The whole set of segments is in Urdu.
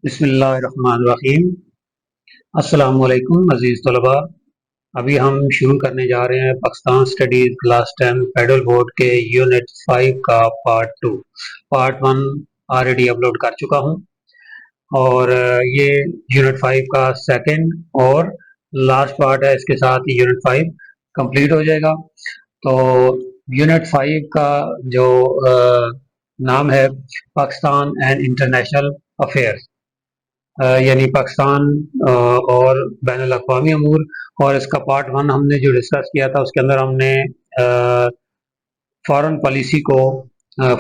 بسم اللہ الرحمن الرحیم۔ السلام علیکم عزیز طلباء۔ ابھی ہم شروع کرنے جا رہے ہیں Pakistan studies class 10 federal board کے یونٹ 5 کا پارٹ 1 آلریڈی اپلوڈ کر چکا ہوں، اور یہ یونٹ 5 کا سیکنڈ اور لاسٹ پارٹ ہے۔ اس کے ساتھ یونٹ 5 کمپلیٹ ہو جائے گا۔ تو یونٹ 5 کا جو نام ہے پاکستان اینڈ انٹرنیشنل افیئرس، یعنی پاکستان اور بین الاقوامی امور، اور اس کا پارٹ 1 ہم نے جو ڈسکس کیا تھا اس کے اندر ہم نے فارن پالیسی کو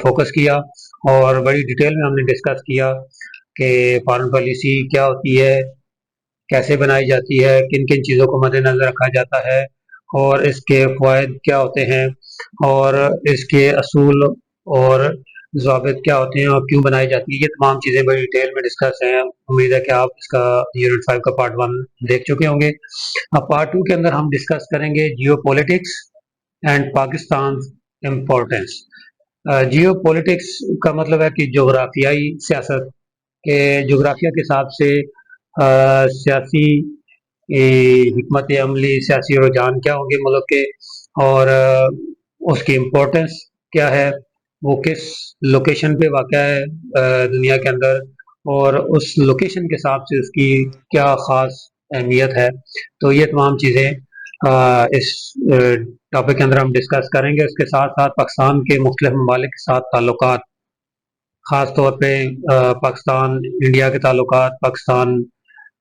فوکس کیا، اور بڑی ڈیٹیل میں ہم نے ڈسکس کیا کہ فارن پالیسی کیا ہوتی ہے، کیسے بنائی جاتی ہے، کن کن چیزوں کو مد نظر رکھا جاتا ہے، اور اس کے فوائد کیا ہوتے ہیں، اور اس کے اصول اور ضوابط کیا ہوتے ہیں اور کیوں بنائی جاتی ہے۔ یہ تمام چیزیں بڑی ڈیٹیل میں ڈسکس ہیں۔ امید ہے کہ آپ اس کا یونٹ 5 کا پارٹ 1 دیکھ چکے ہوں گے۔ اب پارٹ 2 کے اندر ہم ڈسکس کریں گے geopolitics and Pakistan importance. Geopolitics کا مطلب ہے کہ جغرافیائی سیاست، کہ جغرافیہ کے حساب سے سیاسی حکمت عملی، سیاسی رجحان کیا ہوں گے ملک کے، اور اس کی امپورٹنس کیا ہے، وہ کس لوکیشن پہ واقع ہے دنیا کے اندر، اور اس لوکیشن کے حساب سے اس کی کیا خاص اہمیت ہے۔ تو یہ تمام چیزیں اس ٹاپک کے اندر ہم ڈسکس کریں گے۔ اس کے ساتھ ساتھ پاکستان کے مختلف ممالک کے ساتھ تعلقات، خاص طور پہ پاکستان انڈیا کے تعلقات، پاکستان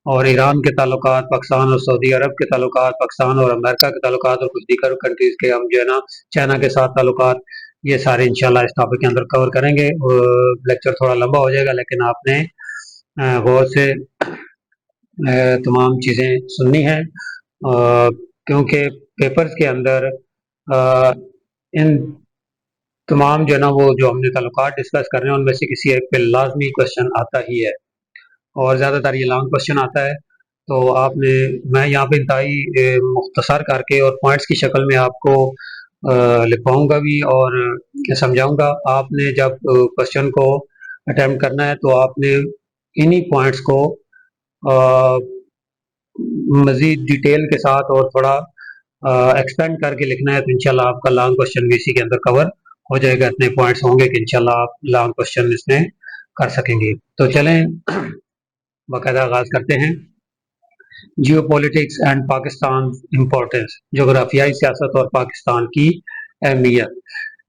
اور ایران کے تعلقات، پاکستان اور سعودی عرب کے تعلقات، پاکستان اور امریکہ کے تعلقات، اور کچھ دیگر کنٹریز کے ہم جو ہے نا چائنا کے ساتھ تعلقات، یہ سارے انشاءاللہ اس ٹاپک کے اندر کور کریں گے۔ لیکچر تھوڑا لمبا ہو جائے گا، لیکن آپ نے غور سے تمام چیزیں سننی ہیں، کیونکہ پیپرز کے اندر ان تمام جو ہے نا وہ جو ہم نے تعلقات ڈسکس کر رہے ہیں ان میں سے کسی ایک پہ لازمی کوشچن آتا ہی ہے، اور زیادہ تر یہ لانگ کوشچن آتا ہے۔ تو میں یہاں پہ انتہائی مختصر کر کے اور پوائنٹس کی شکل میں آپ کو لکھواؤں گا بھی اور سمجھاؤں گا۔ آپ نے جب کوشچن کو اٹیمپٹ کرنا ہے تو آپ نے انہی پوائنٹس کو مزید ڈیٹیل کے ساتھ اور تھوڑا ایکسپینڈ کر کے لکھنا ہے، تو انشاءاللہ آپ کا لانگ کوشچن بھی اسی کے اندر کور ہو جائے گا۔ اتنے پوائنٹس ہوں گے کہ انشاءاللہ آپ لانگ کوشچن اس میں کر سکیں گے۔ تو چلیں باقاعدہ آغاز کرتے ہیں۔ Geopolitics and Pakistan importance, جغرافیائی سیاست اور پاکستان کی اہمیت۔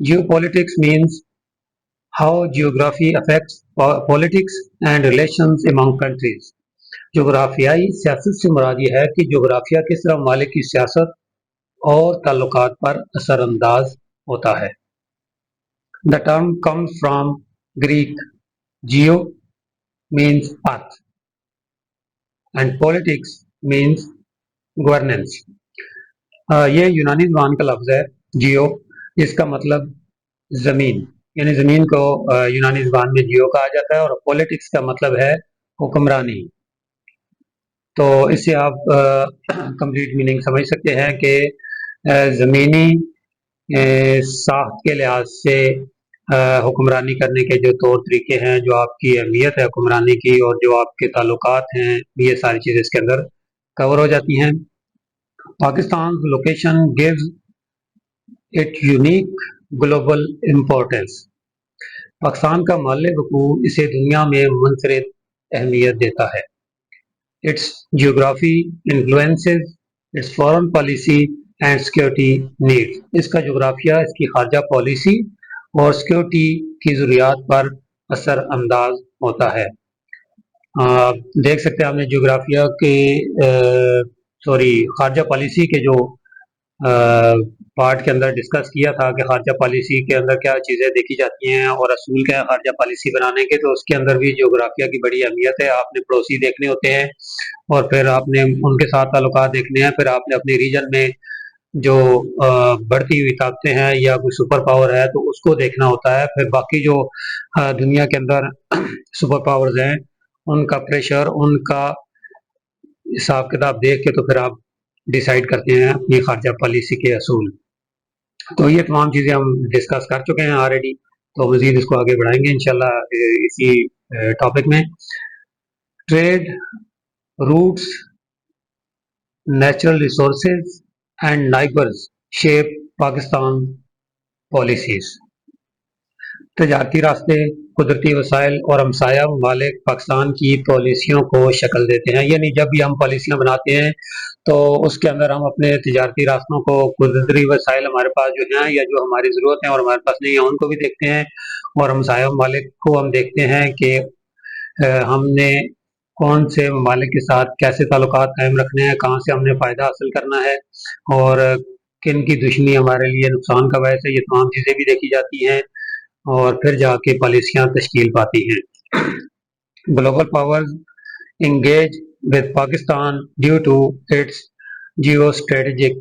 Geopolitics means how geography affects politics and relations among countries. جغرافیائی سیاست سے مراد یہ ہے کہ جغرافیہ کس طرح ممالک کی سیاست اور تعلقات پر اثر انداز ہوتا ہے۔ The term comes from Greek geo means earth and politics means governance۔ یہ یونانی زبان کا لفظ ہے جیو، اس کا مطلب زمین، یعنی زمین کو یونانی زبان میں جیو کہا جاتا ہے، اور پولیٹکس کا مطلب ہے حکمرانی۔ تو اس سے آپ کمپلیٹ میننگ سمجھ سکتے ہیں کہ زمینی ساخت کے لحاظ سے حکمرانی کرنے کے جو طور طریقے ہیں، جو آپ کی اہمیت ہے حکمرانی کی، اور جو آپ کے تعلقات ہیں، یہ ساری چیزیں اس کے اندر کور ہو جاتی ہیں۔ Pakistan location gives it unique global importance. Pakistan کا محل وقوع اسے دنیا میں منفرد اہمیت دیتا ہے۔ Its geography influences its foreign policy and security needs۔ اس کا جغرافیہ اس کی خارجہ پالیسی اور سیکورٹی کی ضروریات پر اثر انداز ہوتا ہے۔ دیکھ سکتے ہیں آپ نے جغرافیہ کے خارجہ پالیسی کے جو پارٹ کے اندر ڈسکس کیا تھا کہ خارجہ پالیسی کے اندر کیا چیزیں دیکھی جاتی ہیں اور اصول کیا ہے خارجہ پالیسی بنانے کے، تو اس کے اندر بھی جغرافیہ کی بڑی اہمیت ہے۔ آپ نے پڑوسی دیکھنے ہوتے ہیں، اور پھر آپ نے ان کے ساتھ تعلقات دیکھنے ہیں، پھر آپ نے اپنے ریجن میں جو بڑھتی ہوئی طاقتیں ہیں یا کوئی سپر پاور ہے تو اس کو دیکھنا ہوتا ہے، پھر باقی جو دنیا کے اندر سپر پاورز ہیں ان کا پریشر، ان کا حساب کتاب دیکھ کے تو پھر آپ ڈیسائیڈ کرتے ہیں اپنی خارجہ پالیسی کے اصول۔ تو یہ تمام چیزیں ہم ڈسکس کر چکے ہیں آلریڈی، تو مزید اس کو آگے بڑھائیں گے انشاءاللہ اسی ٹاپک میں۔ trade routes, natural resources, and neighbors shape Pakistan policies. تجارتی راستے، قدرتی وسائل اور ہمسایہ ممالک پاکستان کی پالیسیوں کو شکل دیتے ہیں. یعنی جب بھی ہم پالیسیاں بناتے ہیں تو اس کے اندر ہم اپنے تجارتی راستوں کو، قدرتی وسائل ہمارے پاس جو ہیں یا جو ہماری ضرورت ہیں اور ہمارے پاس نہیں ہیں ان کو بھی دیکھتے ہیں، اور ہمسایہ ممالک کو ہم دیکھتے ہیں کہ ہم نے کون سے ممالک کے ساتھ کیسے تعلقات قائم رکھنے ہیں، کہاں سے ہم نے فائدہ حاصل کرنا ہے، اور کن کی دشمنی ہمارے لیے نقصان کا باعث ہے. یہ تمام چیزیں بھی دیکھی جاتی ہیں اور پھر جا کے پالیسیاں تشکیل پاتی ہیں. Global powers engage with Pakistan due to its geostrategic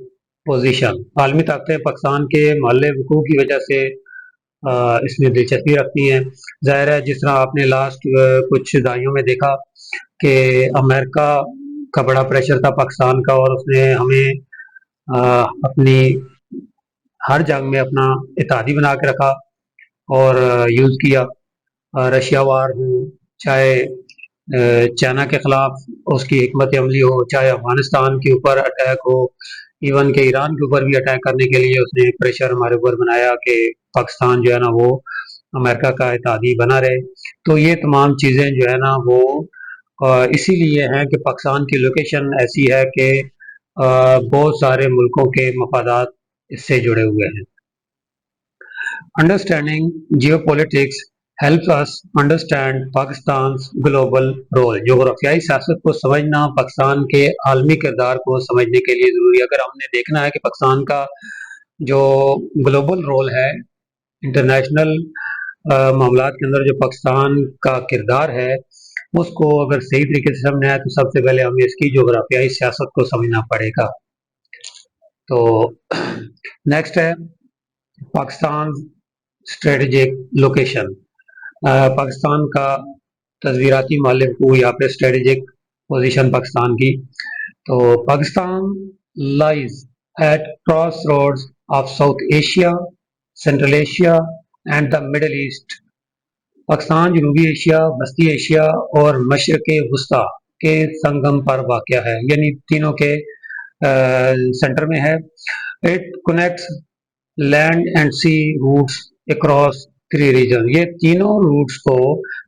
position. عالمی طاقتیں پاکستان کے محل وقوع کی وجہ سے اس میں دلچسپی رکھتی ہیں. ظاہر ہے جس طرح آپ نے لاسٹ کچھ دہائیوں میں دیکھا کہ امریکہ کا بڑا پریشر تھا پاکستان کا، اور اس نے ہمیں اپنی ہر جنگ میں اپنا اتحادی بنا کے رکھا اور یوز کیا. رشیا وار ہو، چاہے چائنا کے خلاف اس کی حکمت عملی ہو، چاہے افغانستان کے اوپر اٹیک ہو، ایون کہ ایران کے اوپر بھی اٹیک کرنے کے لیے اس نے پریشر ہمارے اوپر بنایا کہ پاکستان جو ہے نا وہ امریکہ کا اتحادی بنا رہے. تو یہ تمام چیزیں جو ہے نا وہ اسی لیے ہیں کہ پاکستان کی لوکیشن ایسی ہے کہ بہت سارے ملکوں کے مفادات اس سے جڑے ہوئے ہیں. Understanding geopolitics helps us understand Pakistan's global role. جغرافیائی سیاست کو سمجھنا پاکستان کے عالمی کردار کو سمجھنے کے لیے ضروری ہے. اگر ہم نے دیکھنا ہے کہ پاکستان کا جو گلوبل رول ہے، انٹرنیشنل معاملات کے اندر جو پاکستان کا کردار ہے، اس کو اگر صحیح طریقے سے سمجھنا ہے تو سب سے پہلے ہمیں اس کی جغرافیائی سیاست کو سمجھنا پڑے گا. تو نیکسٹ ہے پاکستان اسٹریٹجک لوکیشن. پاکستان کا تصویراتی محل وقوع یا پھر اسٹریٹجک پوزیشن پاکستان کی. تو Pakistan lies at crossroads of South Asia, Central Asia and the Middle East. Pakistan جنوبی ایشیا، وسطی ایشیا اور مشرق وسطیٰ کے سنگم پر واقع ہے، یعنی تینوں کے سینٹر میں ہے. It connects land and sea routes across 3 region. یہ تینوں روٹس کو،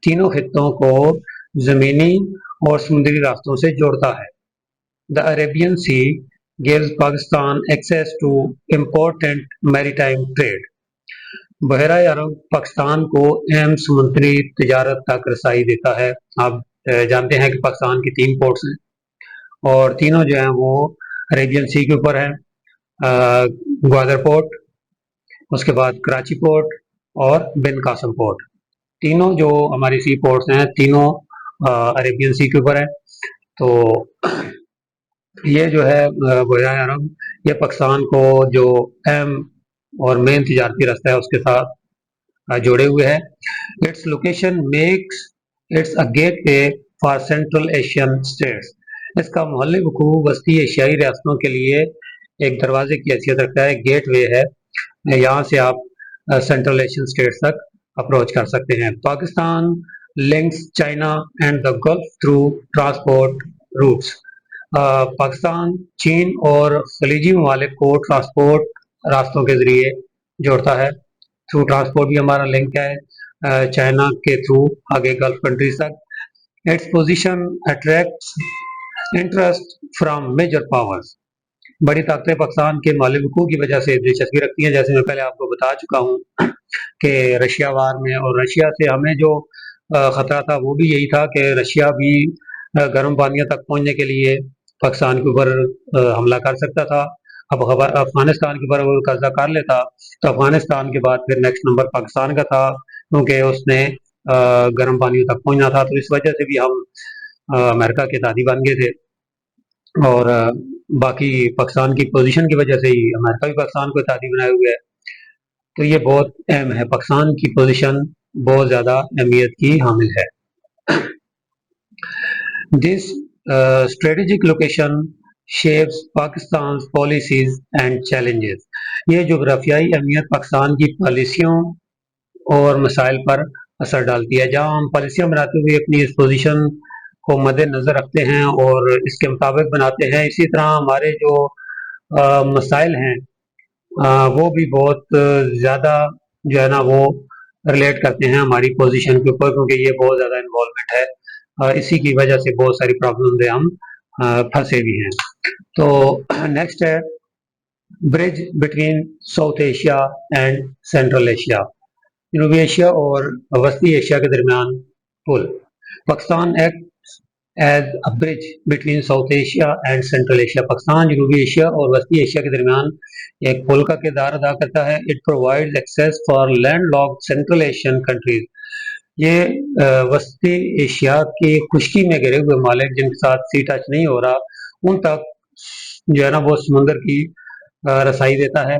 تینوں خطوں کو زمینی اور سمندری راستوں سے جوڑتا ہے. The Arabian Sea gives Pakistan access to important maritime trade. بحیرہ عرب پاکستان کو اہم سمندری تجارت تک رسائی دیتا ہے. آپ جانتے ہیں کہ پاکستان کی 3 پورٹس ہیں اور تینوں جو ہیں وہ عربین سی کے اوپر ہیں. گوادر پورٹ، اس کے بعد کراچی پورٹ اور بن قاسم پورٹ. تینوں جو ہماری سی پورٹس ہیں تینوں عربین سی کے اوپر ہیں. تو یہ جو ہے بحیرہ عرب، یہ پاکستان کو جو اہم اور مین تجارتی راستہ ہے اس کے ساتھ جوڑے ہوئے ہیں. Its location makes its a gateway for Central Asian states. اس کا محل وقوع وسطی ایشیائی ریاستوں کے لیے ایک دروازے کی حیثیت رکھتا ہے، گیٹ وے ہے. یہاں سے آپ سینٹرل ایشین اسٹیٹس تک اپروچ کر سکتے ہیں. Pakistan links China and the Gulf through transport routes. Pakistan چین اور خلیجی ممالک کو ٹرانسپورٹ راستوں کے ذریعے جوڑتا ہے. تھرو ٹرانسپورٹ بھی ہمارا لنک ہے چائنا کے تھرو آگے گلف کنٹریز تک. Its position attracts interest from major powers. بڑی طاقتیں پاکستان کے محل وقوع کی وجہ سے دلچسپی رکھتی ہیں. جیسے میں پہلے آپ کو بتا چکا ہوں کہ رشیا وار میں اور رشیا سے ہمیں جو خطرہ تھا وہ بھی یہی تھا کہ رشیا بھی گرم پانیوں تک پہنچنے کے لیے پاکستان کے اوپر حملہ کر سکتا تھا. اب افغانستان کے اوپر وہ قبضہ کر لیتا تو افغانستان کے بعد پھر نیکسٹ نمبر پاکستان کا تھا، کیونکہ اس نے گرم پانیوں تک پہنچنا تھا. تو اس وجہ سے بھی ہم امریکہ کے اتحادی بن گئے تھے، اور باقی پاکستان کی پوزیشن کی وجہ سے ہی امریکہ بھی پاکستان کو اتحادی بنائے ہوئے ہے. تو یہ بہت اہم ہے، پاکستان کی پوزیشن بہت زیادہ اہمیت کی حامل ہے. This strategic location shapes Pakistan's policies and challenges. یہ جغرافیائی اہمیت پاکستان کی پالیسیوں اور مسائل پر اثر ڈالتی ہے. جہاں ہم پالیسیاں بناتے ہوئے اپنی اس پوزیشن کو مد نظر رکھتے ہیں اور اس کے مطابق بناتے ہیں. اسی طرح ہمارے جو مسائل ہیں وہ بھی بہت زیادہ جو ہے نا وہ ریلیٹ کرتے ہیں ہماری پوزیشن کے اوپر، کیونکہ یہ بہت زیادہ انوالومنٹ ہے. اسی کی وجہ سے بہت ساری پرابلم ہم پھنسے بھی ہیں. تو نیکسٹ ہے bridge between South Asia and Central Asia, جنوبی ایشیا اور وسطی ایشیا کے درمیان پل. Pakistan act as a bridge between South Asia and Central Asia. Pakistan جنوبی ایشیا اور وسطی ایشیا کے درمیان ایک پل کا کردار ادا کرتا ہے. It provide access for land lock Central Asian countries. یہ وسطی ایشیا کی خشکی میں گھرے ہوئے ممالک جن کے ساتھ سی ٹچ نہیں ہو رہا ان تک جو ہے نا وہ سمندر کی رسائی دیتا ہے.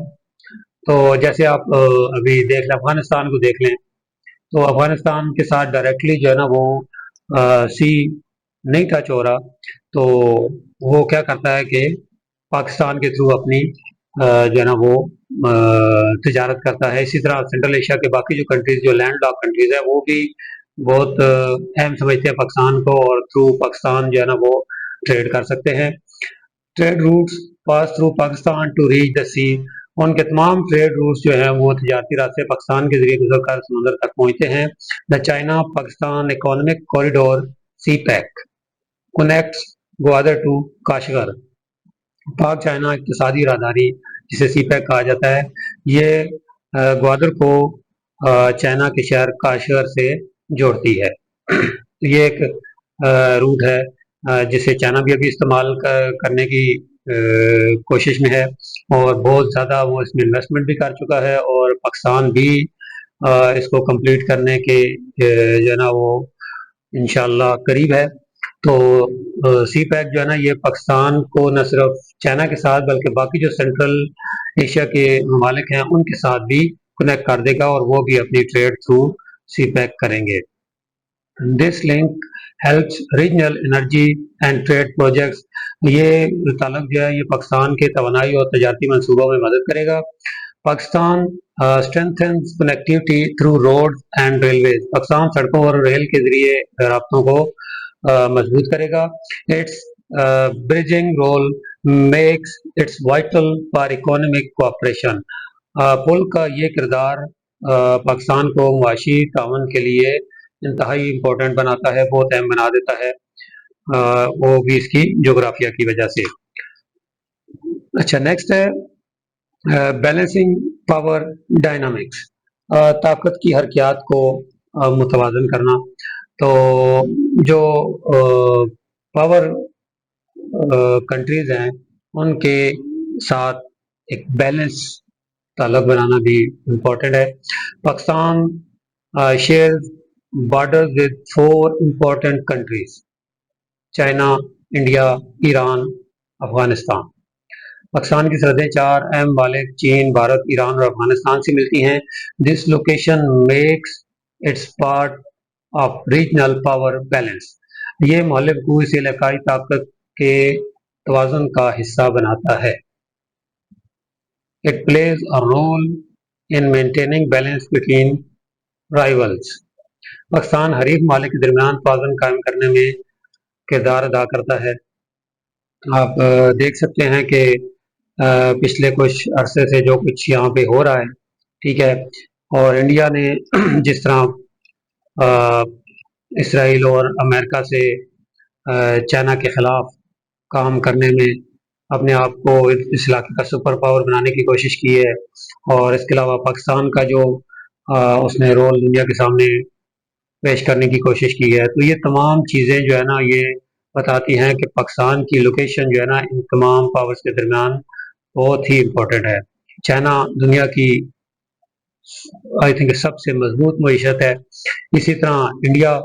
تو جیسے آپ ابھی دیکھ لیں افغانستان کو دیکھ لیں، تو افغانستان کے ساتھ ڈائریکٹلی جو ہے نا وہ سی نہیں ٹچ ہو رہا، تو وہ کیا کرتا ہے کہ پاکستان کے تھرو اپنی جو ہے نا وہ تجارت کرتا ہے. اسی طرح سینٹرل ایشیا کے باقی جو کنٹریز جو لینڈ لاک کنٹریز ہیں وہ بھی بہت اہم سمجھتے ہیں پاکستان کو، اور تھرو پاکستان جو ہے نا وہ ٹریڈ کر سکتے ہیں. Trade routes pass through Pakistan to reach the sea. ان کے تمام ٹریڈ روٹس جو ہیں وہ تجارتی راستے پاکستان کے ذریعے گزر کر سمندر تک پہنچتے ہیں. The China Pakistan economic corridor CPEC connects Gwadar to Kashgar. Pak China اقتصادی راہداری جسے سی پیک کہا جاتا ہے، یہ گوادر کو چائنا کے شہر کاشغر سے جوڑتی ہے. یہ ایک روٹ ہے جسے چائنا بھی ابھی استعمال کرنے کی کوشش میں ہے، اور بہت زیادہ وہ اس میں انویسٹمنٹ بھی کر چکا ہے، اور پاکستان بھی اس کو کمپلیٹ کرنے کے جو ہے نا وہ انشاءاللہ قریب ہے. تو سی پیک جو ہے نا یہ پاکستان کو نہ صرف چائنا کے ساتھ بلکہ باقی جو سینٹرل ایشیا کے ممالک ہیں ان کے ساتھ بھی کنیکٹ کر دے گا، اور وہ بھی اپنی ٹریڈ تھرو سی پیک کریں گے. This link helps regional energy and trade projects. یہ تعلق جو ہے یہ پاکستان کے توانائی اور تجارتی منصوبوں میں مدد کرے گا. Pakistan strengthens connectivity through roads and railways. Pakistan سڑکوں اور ریل کے ذریعے رابطوں کو مضبوط کرے گا. Its bridging role makes its vital for economic cooperation. پل کا یہ کردار پاکستان کو معاشی تعاون کے لیے انتہائی امپورٹنٹ بناتا ہے، بہت اہم بنا دیتا ہے، وہ بھی اس کی جغرافیہ کی وجہ سے. اچھا نیکسٹ ہے بیلنسنگ پاور ڈائنامکس. طاقت کی حرکیات کو متوازن کرنا. تو جو پاور کنٹریز ہیں ان کے ساتھ ایک بیلنس تعلق بنانا بھی امپورٹنٹ ہے. Pakistan shares borders with 4 important countries: China, India, Iran, Afghanistan. Pakistan کی سرحدیں 4 اہم ممالک چین، بھارت، ایران اور افغانستان سے ملتی ہیں. This location makes its part of regional power balance. یہ مہلک کو اس علاقائی طاقت کے توازن کا حصہ بناتا ہے. It plays a role in maintaining balance between rivals. Pakistan حریف ممالک کے درمیان توازن قائم کرنے میں کردار ادا کرتا ہے. آپ دیکھ سکتے ہیں کہ پچھلے کچھ عرصے سے جو کچھ یہاں پہ ہو رہا ہے، ٹھیک ہے، اور انڈیا نے جس طرح اسرائیل اور امریکہ سے چائنا کے خلاف کام کرنے میں اپنے آپ کو اس علاقے کا سپر پاور بنانے کی کوشش کی ہے، اور اس کے علاوہ پاکستان کا جو اس نے رول دنیا کے سامنے پیش کرنے کی کوشش کی ہے. تو یہ تمام چیزیں جو ہے نا یہ بتاتی ہیں کہ پاکستان کی لوکیشن جو ہے نا ان تمام پاورز کے درمیان بہت ہی امپورٹنٹ ہے. چائنا دنیا کی آئی تھنک سب سے مضبوط معیشت ہے. اسی طرح انڈیا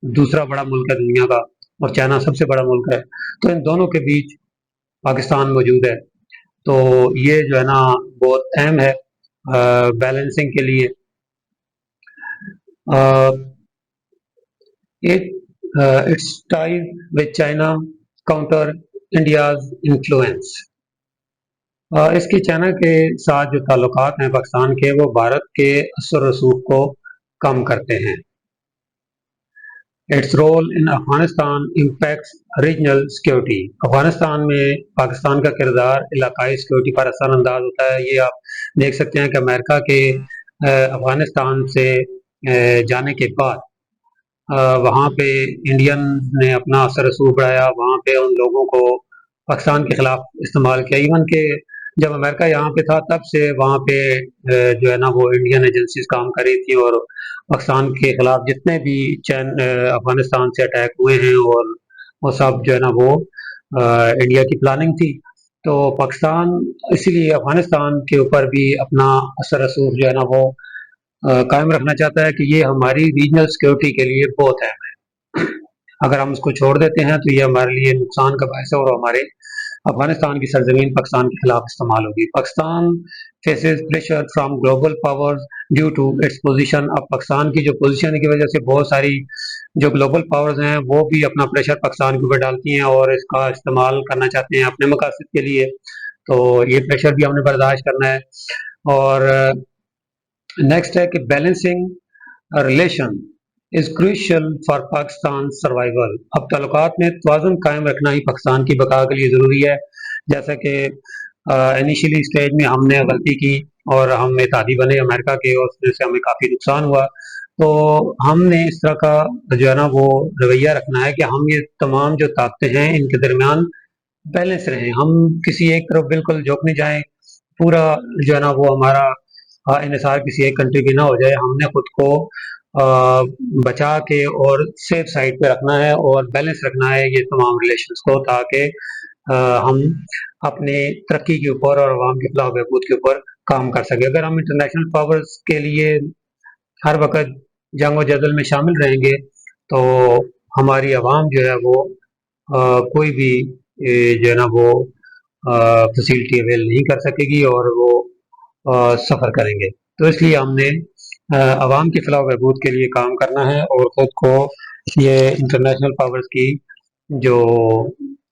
دوسرا بڑا ملک ہے دنیا کا، اور چائنا سب سے بڑا ملک ہے. تو ان دونوں کے بیچ پاکستان موجود ہے. تو یہ جو ہے نا بہت اہم ہے بیلنسنگ کے لیے. Its ties with China counter India's influence. اس کی چائنا کے ساتھ جو تعلقات ہیں پاکستان کے، وہ بھارت کے اثر و رسوخ کو کم کرتے ہیں. Its role in Afghanistan impacts regional security. Afghanistan میں پاکستان کا کردار علاقائی سیکورٹی پر اثر انداز ہوتا ہے. یہ آپ دیکھ سکتے ہیں کہ امریکہ کے افغانستان سے جانے کے بعد وہاں پہ انڈین نے اپنا اثر رسوخ بڑھایا، وہاں پہ ان لوگوں کو پاکستان کے خلاف استعمال کیا. ایون کہ جب امریکہ یہاں پہ تھا تب سے وہاں پہ جو ہے نا وہ انڈین ایجنسیز کام کر رہی تھی، اور پاکستان کے خلاف جتنے بھی افغانستان سے اٹیک ہوئے ہیں اور وہ سب جو ہے نا وہ انڈیا کی پلاننگ تھی. تو پاکستان اسی لیے افغانستان کے اوپر بھی اپنا اثر رسوخ جو ہے نا وہ قائم رکھنا چاہتا ہے کہ یہ ہماری ریجنل سیکورٹی کے لیے بہت اہم ہے. اگر ہم اس کو چھوڑ دیتے ہیں تو یہ ہمارے لیے نقصان کا باعث ہے اور ہمارے افغانستان کی سرزمین پاکستان کے خلاف استعمال ہوگی. Pakistan faces pressure from global powers due to its position. اب پاکستان کی جو پوزیشن کی وجہ سے بہت ساری جو گلوبل پاورز ہیں وہ بھی اپنا پریشر پاکستان کے اوپر ڈالتی ہیں اور اس کا استعمال کرنا چاہتے ہیں اپنے مقاصد کے لیے. تو یہ پریشر بھی ہم نے برداشت کرنا ہے. اور نیکسٹ ہے کہ balancing relation is crucial for Pakistan survival. اب تعلقات میں توازن قائم رکھنا ہی پاکستان کی بقا کے لیے ضروری ہے. جیسا کہ انیشلی اسٹیج میں ہم نے غلطی کی اور ہم اتحادی بنے امریکہ کے اور اس سے ہمیں کافی نقصان ہوا. تو ہم نے اس طرح کا جو ہے نا وہ رویہ رکھنا ہے کہ ہم یہ تمام جو طاقتیں ہیں ان کے درمیان بیلنس رہیں. ہم کسی ایک طرف بالکل جھک نہیں جائیں، پورا جو ہے نا وہ ہمارا انحصار کسی ایک کنٹری کی نہ ہو جائے. ہم نے خود کو بچا کے اور سیف سائڈ پہ رکھنا ہے اور بیلنس رکھنا ہے یہ تمام ریلیشنز کو، تاکہ ہم اپنے ترقی کے اوپر اور عوام کی فلاح و بہبود کے اوپر کام کر سکیں. اگر ہم انٹرنیشنل پاورز کے لیے ہر وقت جنگ و جدل میں شامل رہیں گے تو ہماری عوام جو ہے وہ کوئی بھی جو ہے نا وہ فیسلٹی اویل نہیں کر سکے گی اور وہ سفر کریں گے. تو اس لیے ہم نے عوام کی فلاح و بہبود کے لیے کام کرنا ہے اور خود کو یہ انٹرنیشنل پاورز کی جو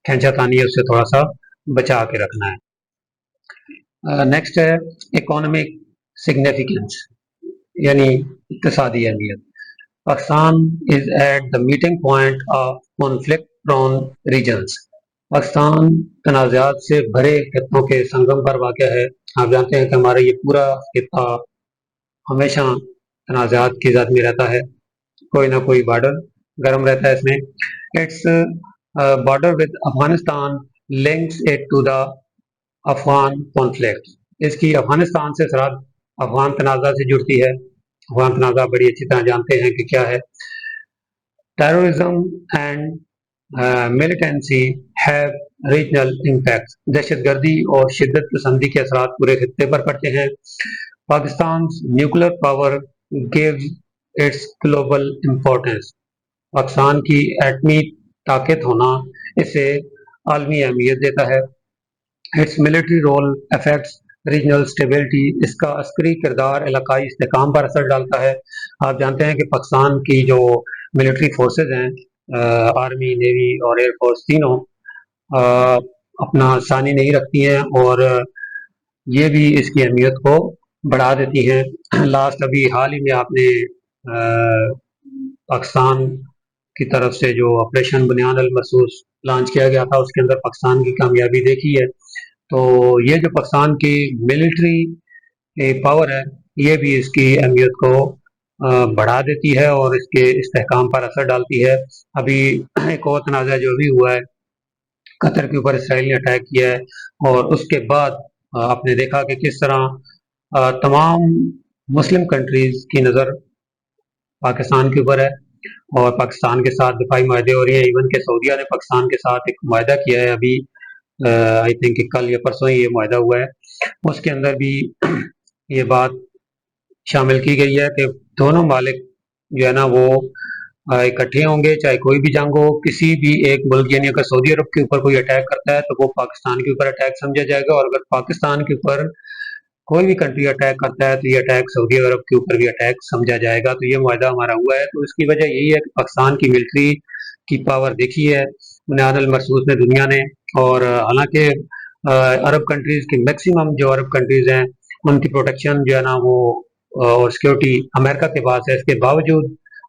کھینچا تانی ہے اس سے تھوڑا سا بچا کے رکھنا ہے. نیکسٹ ہے اکانومک سگنیفیکینس یعنی اقتصادی اہمیت. Pakistan is at the meeting point of conflict prone regions. Pakistan تنازعات سے بھرے خطوں کے سنگم پر واقع ہے. آپ جانتے ہیں کہ ہمارا یہ پورا خطہ ہمیشہ تنازعات کی زد میں رہتا ہے، کوئی نہ کوئی بارڈر گرم رہتا ہے اس میں. Its border with Afghanistan links it to the Afghan conflict. اس کی افغانستان سے سرحد افغان تنازع سے جڑتی ہے. افغان تنازع بڑی اچھی طرح جانتے ہیں کہ کیا ہے. Terrorism and militancy have regional impact. دہشت گردی اور شدت پسندی کے اثرات پورے خطے پر پڑتے ہیں. Pakistan nuclear power gives its global importance. Pakistan کی ایٹمی طاقت ہونا اسے عالمی اہمیت دیتا ہے. Its military role affects regional stability. اس کا عسکری کردار علاقائی استحکام پر اثر ڈالتا ہے. آپ جانتے ہیں کہ پاکستان کی جو ملٹری فورسز ہیں آرمی، نیوی اور ایئر فورس تینوں اپنا ثانی نہیں رکھتی ہیں اور یہ بھی اس کی اہمیت کو بڑھا دیتی ہیں. لاسٹ ابھی حال ہی میں آپ نے پاکستان کی طرف سے جو آپریشن بنیاد المرصوص لانچ کیا گیا تھا اس کے اندر پاکستان کی کامیابی دیکھی ہے. تو یہ جو پاکستان کی ملٹری پاور ہے یہ بھی اس کی اہمیت کو بڑھا دیتی ہے اور اس کے استحکام پر اثر ڈالتی ہے. ابھی ایک اور تنازع جو بھی ہوا ہے، قطر کے اوپر اسرائیل نے اٹیک کیا ہے اور اس کے بعد آپ نے دیکھا کہ کس طرح تمام مسلم کنٹریز کی نظر پاکستان کے اوپر ہے اور پاکستان کے ساتھ دفاعی معاہدے ہو رہے ہیں. ایون کہ سعودیہ نے پاکستان کے ساتھ ایک معاہدہ کیا ہے ابھی آئی تھنک کہ کل یا پرسوں ہی یہ معاہدہ ہوا ہے. اس کے اندر بھی یہ بات شامل کی گئی ہے کہ دونوں مالک جو ہے نا وہ اکٹھے ہوں گے چاہے کوئی بھی جنگ ہو. کسی بھی ایک ملک یعنی اگر سعودی عرب کے اوپر کوئی اٹیک کرتا ہے تو وہ پاکستان کے اوپر اٹیک سمجھا جائے گا، اور اگر پاکستان کے اوپر کوئی بھی کنٹری اٹیک کرتا ہے تو یہ اٹیک سعودی عرب کے اوپر بھی اٹیک سمجھا جائے گا. تو یہ معاہدہ ہمارا ہوا ہے. تو اس کی وجہ یہی ہے کہ پاکستان کی ملٹری کی پاور دیکھی ہے بنیاد المرصوص میں دنیا نے، اور حالانکہ عرب کنٹریز کی میکسیمم جو عرب کنٹریز ہیں ان کی پروٹیکشن جو ہے نا وہ اور سیکورٹی امریکہ کے پاس ہے. اس کے باوجود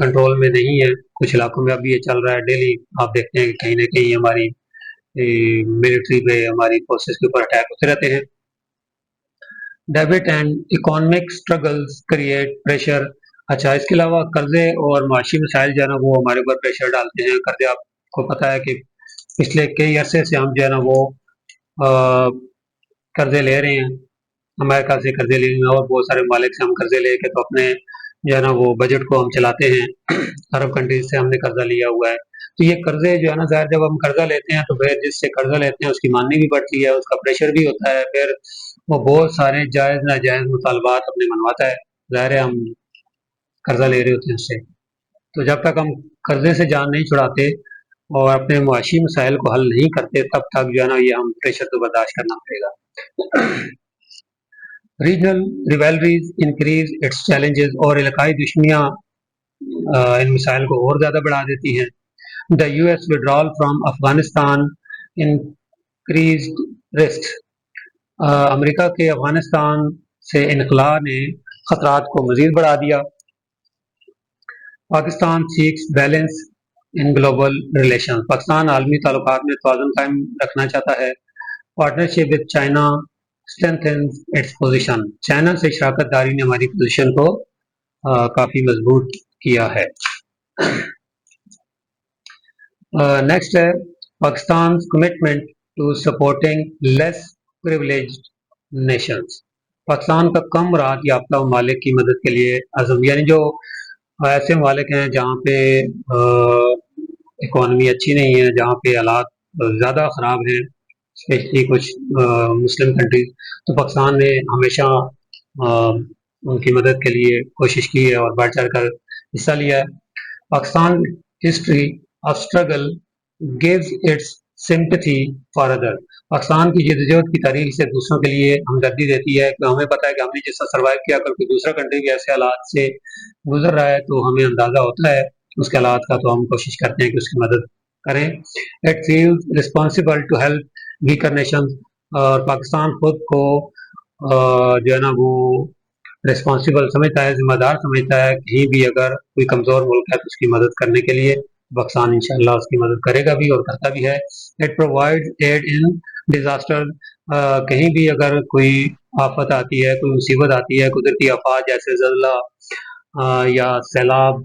کنٹرول میں نہیں ہے. کچھ علاقوں میں ابھی یہ چل رہا ہے. ڈیلی آپ دیکھتے ہیں کہ کہیں نہ کہیں ہماری ملٹری پہ, ہماری فورسز کے اوپر اٹیک ہوتے رہتے ہیں. Debit and economic struggles create pressure. اچھا, اس کے علاوہ قرضے اور معاشی مسائل جو ہے نا وہ ہمارے اوپر پریشر ڈالتے ہیں. قرضے, آپ کو پتہ ہے کہ پچھلے کئی عرصے سے ہم جو ہے نا وہ قرضے لے رہے ہیں. امریکہ سے قرضے لے رہے ہیں اور بہت سارے ممالک سے ہم قرضے لے کے تو اپنے جو ہے نا وہ بجٹ کو ہم چلاتے ہیں. عرب کنٹریز سے ہم نے قرضہ لیا ہوا ہے. تو یہ قرضے جو ہے نا ظاہر, جب ہم قرضہ لیتے ہیں تو پھر جس سے قرضہ لیتے ہیں اس کی ماننی بھی پڑتی ہے, اس کا پریشر بھی ہوتا ہے. پھر وہ بہت سارے جائز ناجائز مطالبات اپنے منواتا ہے. ظاہر ہے ہم قرضہ لے رہے ہوتے ہیں اس سے. تو جب تک ہم قرضے سے جان نہیں چھڑاتے اور اپنے معاشی مسائل کو حل نہیں کرتے, تب تک جو ہے نا یہ ہم پریشر تو برداشت کرنا پڑے گا. Regional rivalries increase its challenges. اور علاقائی دشمنیاں ان مسائل کو اور زیادہ بڑھا دیتی ہیں. The U S withdrawal from Afghanistan increased risk. امریکہ کے افغانستان سے انخلا نے خطرات کو مزید بڑھا دیا. Pakistan seeks balance in global relation. Pakistan عالمی تعلقات میں توازن قائم رکھنا چاہتا ہے. Partnership with China strengthens its position. China سے شراکت داری نے ہماری پوزیشن کو کافی مضبوط کیا ہے. نیکسٹ ہے Pakistan commitment to supporting less privileged nations. Pakistan کا کم راحت یافتہ ممالک کی مدد کے لیے عزم, یعنی جو ایسے ممالک ہیں جہاں پہ اکانومی اچھی نہیں ہے, جہاں پہ حالات زیادہ خراب ہیں, اسپیشلی کچھ مسلم کنٹریز, تو پاکستان نے ہمیشہ ان کی مدد کے لیے کوشش کی ہے اور بڑھ چڑھ کر حصہ لیا ہے. Pakistan history of struggle gives its sympathy for other. Pakistan کی جدوجہد کی تاریخ سے دوسروں کے لیے ہمدردی دیتی ہے. کہ ہمیں پتہ ہے کہ ہم نے جس طرح سروائیو کیا, اگر کوئی دوسرا کنٹری بھی ایسے حالات سے گزر رہا ہے تو ہمیں اندازہ ہوتا ہے اس کے حالات کا, تو ہم کوشش کرتے ہیں کہ اس کی مدد کریں. It feels responsible to help weaker nation. اور پاکستان خود کو جو ہے نا وہ رسپانسبل سمجھتا ہے, ذمہ دار سمجھتا ہے. کہیں بھی اگر کوئی کمزور ملک ہے تو اس کی مدد کرنے کے لیے پاکستان انشاءاللہ اس کی مدد کرے گا بھی اور کرتا بھی ہے. It provide aid in disaster. کہیں بھی اگر کوئی آفت آتی ہے, کوئی مصیبت آتی ہے, قدرتی آفات جیسے زلزلہ یا سیلاب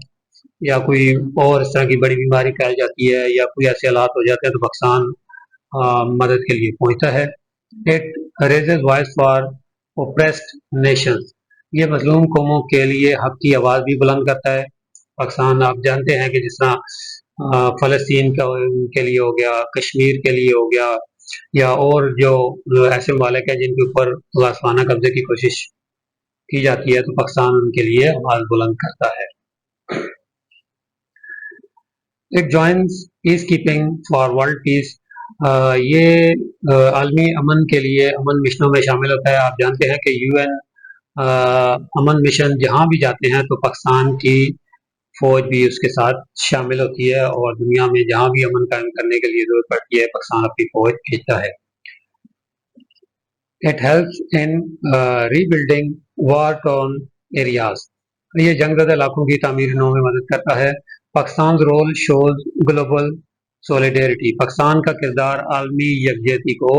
یا کوئی اور اس طرح کی بڑی بیماری پھیل جاتی ہے یا کوئی ایسے حالات ہو جاتے ہیں, تو پاکستان مدد کے لیے پہنچتا ہے. It raises voice for oppressed nations. یہ مظلوم قوموں کے لیے حق کی آواز بھی بلند کرتا ہے. پاکستان آپ جانتے ہیں کہ جس طرح فلسطین کے لیے ہو گیا, کشمیر کے لیے ہو گیا, یا اور جو ایسے ممالک ہیں جن کے اوپر غاصبانہ قبضے کی کوشش کی جاتی ہے, تو پاکستان ان کے لیے آواز بلند کرتا ہے. It joins piece keeping for world peace. یہ عالمی امن کے لیے امن مشنوں میں شامل ہوتا ہے. آپ جانتے ہیں کہ یو این امن مشن جہاں بھی جاتے ہیں تو پاکستان کی فوج بھی اس کے ساتھ شامل ہوتی ہے, اور دنیا میں جہاں بھی امن قائم کرنے کے لیے ضرورت پڑتی ہے پاکستان اپنی فوج بھیجتا ہے. It helps in rebuilding war torn areas. یہ جنگ زدہ علاقوں کی تعمیر نو میں مدد کرتا ہے. Pakistan role shows global solidarity. Pakistan کا کردار عالمی یکجہتی کو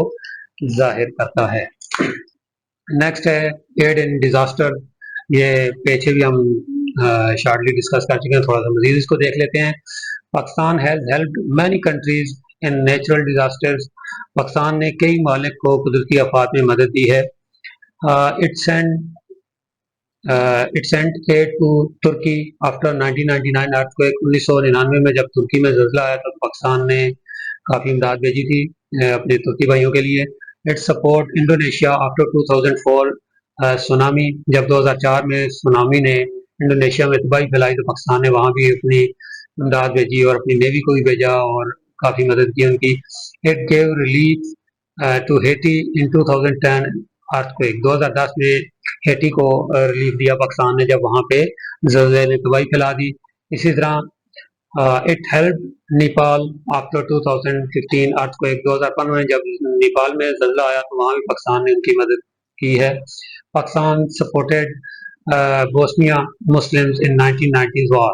ظاہر کرتا ہے. نیکسٹ ہے ایڈ ان ڈیزاسٹر. یہ پیچھے بھی ہم شارٹلی ڈسکس کر چکے ہیں, تھوڑا سا مزید اس کو دیکھ لیتے ہیں. Pakistan has helped many countries in natural disasters. Pakistan نے کئی ممالک کو قدرتی آفات میں مدد دی ہے. It sent aid to Turkey after 1999 earthquake. 1999 میں جب ترکی میں زلزلہ آیا تو پاکستان نے کافی امداد بھیجی تھی اپنے ترکی بھائیوں کے لیے. It support Indonesia after 2004 tsunami. جب 2004 میں سونامی نے انڈونیشیا میں تباہی پھیلائی تو پاکستان نے وہاں بھی اپنی امداد بھیجی اور اپنی نیوی کو بھی بھیجا اور کافی مدد کی ان کی. It gave relief to Haiti in 2010 earthquake. 2010 میں ہیٹی کو ریلیف دیا پاکستان نے جب وہاں پہ زلزلے نے تباہی پھیلا دی. اسی طرح it help Nepal after 2015 earthquake. 2015 میں جب نیپال میں زلزلہ آیا تو وہاں بھی پاکستان نے ان کی مدد کی ہے. Pakistan supported Bosnia Muslims in 1990s war.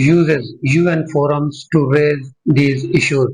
uses UN forums to raise these issues,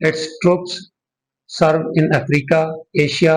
Its troops serve in Africa, Asia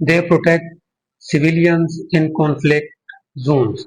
They protect civilians in conflict zones,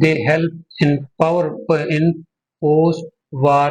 They help in post war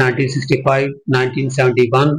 1965, 1971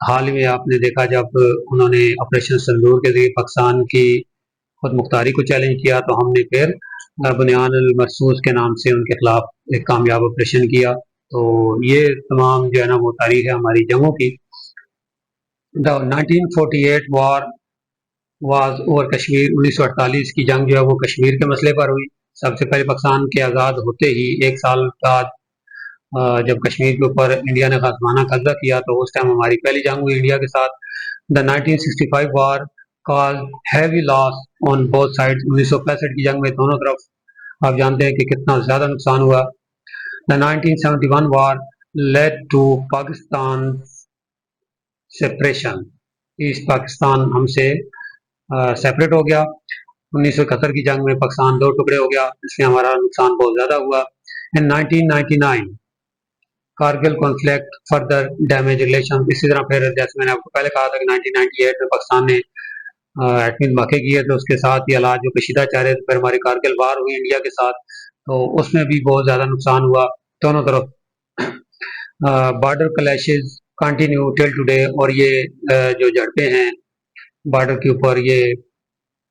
حال ہی میں آپ نے دیکھا جب انہوں نے آپریشن سندور کے ذریعے پاکستان کی خود مختاری کو چیلنج کیا تو ہم نے پھر بنیان المرصوص کے نام سے ان کے خلاف ایک کامیاب آپریشن کیا. تو یہ تمام جو ہے نا وہ تاریخ ہے ہماری جنگوں کی. دا 1948 وار واز اوور کشمیر. 1948 کی جنگ جو ہے وہ کشمیر کے مسئلے پر ہوئی. سب سے پہلے پاکستان کے آزاد ہوتے ہی ایک سال بعد جب کشمیر کے اوپر انڈیا نے غازمانہ قبضہ کیا تو اس ٹائم ہماری پہلی جنگ ہوئی انڈیا کے ساتھ. The 1965 war causes heavy loss on both side. 1965 کی جنگ میں دونوں طرف آپ جانتے ہیں کہ کتنا زیادہ نقصان ہوا. The 1971 war led to Pakistan separation. East Pakistan ہم سے سیپریٹ ہو گیا. 1971 کی جنگ میں پاکستان دو ٹکڑے ہو گیا. اس میں ہمارا نقصان بہت زیادہ ہوا. ان 1999 Kargil conflict further damage relation. اسی طرح پھر جیسے میں نے آپ کو پہلے کہا تھا کہ 1998 میں پاکستان نے ایٹمی دھماکے کیے تو اس کے ساتھ ہی حالات جو کشیدہ چاہ رہے تھے. پھر ہماری کارگل وار ہوئی انڈیا کے ساتھ تو اس میں بھی بہت زیادہ نقصان ہوا دونوں طرف. Border clashes continue till today. اور یہ جو جھڑپیں ہیں بارڈر کے اوپر یہ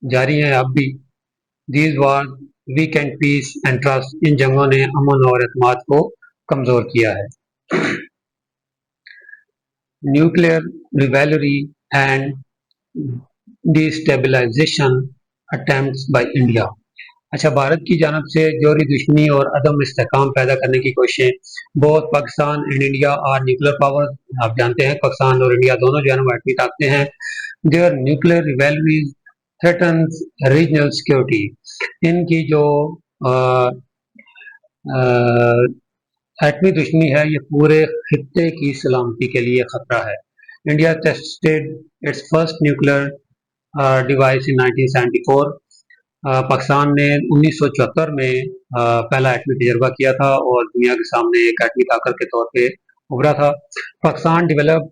جاری ہیں اب بھی. These war weak and peace and trust. ان جنگوں نے امن اور اعتماد کو کمزور کیا ہے. Nuclear rivalry and destabilisation attempts by India. اچھا، بھارت کی جانب سے جوہری دشمنی اور عدم استحکام پیدا کرنے کی کوششیں. بہت Pakistan and India are nuclear power. آپ جانتے ہیں پاکستان اور انڈیا دونوں جو ہے نا ایٹمی طاقتیں ہیں. Their nuclear rivalries threatens regional security. ان کی جو ایٹمی دشمنی ہے یہ پورے خطے کی سلامتی کے لیے خطرہ ہے. India tested its first nuclear device in 1974. Pakistan نے 1974 میں پہلا ایٹمی تجربہ کیا تھا اور دنیا کے سامنے ایک ایٹمی طاقت کے طور پہ ابھرا تھا. Pakistan develop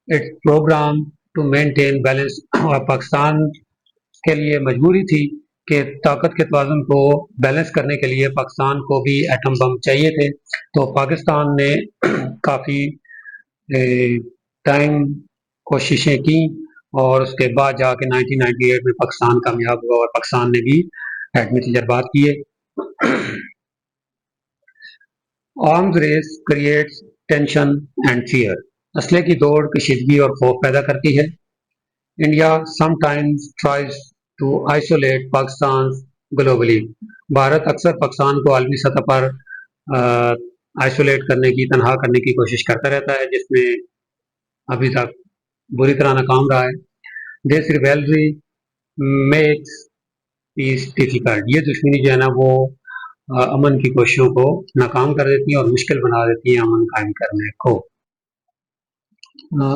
its programme to maintain balance. Pakistan کے لیے مجبوری تھی کہ طاقت کے توازن کو بیلنس کرنے کے لیے پاکستان کو بھی ایٹم بم چاہیے تھے. تو پاکستان نے کافی ٹائم کوششیں کی اور اس کے بعد جا کے 1998 میں پاکستان کامیاب ہوا اور پاکستان نے بھی ایٹمی تجربات کیے. Arms race creates tension and fear. اسلحے کی دوڑ کشیدگی اور خوف پیدا کرتی ہے. India sometimes tries to isolate Pakistan globally. Bharat اکثر پاکستان کو عالمی سطح پر آئسولیٹ کرنے کی تنہا کرنے کی کوشش کرتا رہتا ہے جس میں ابھی تک بری طرح ناکام رہا ہے. دس ریویلری میکس پیس ڈیفیکلٹ. یہ دشمنی جو ہے نا وہ امن کی کوششوں کو ناکام کر دیتی ہیں اور مشکل بنا دیتی ہیں امن قائم کرنے کو.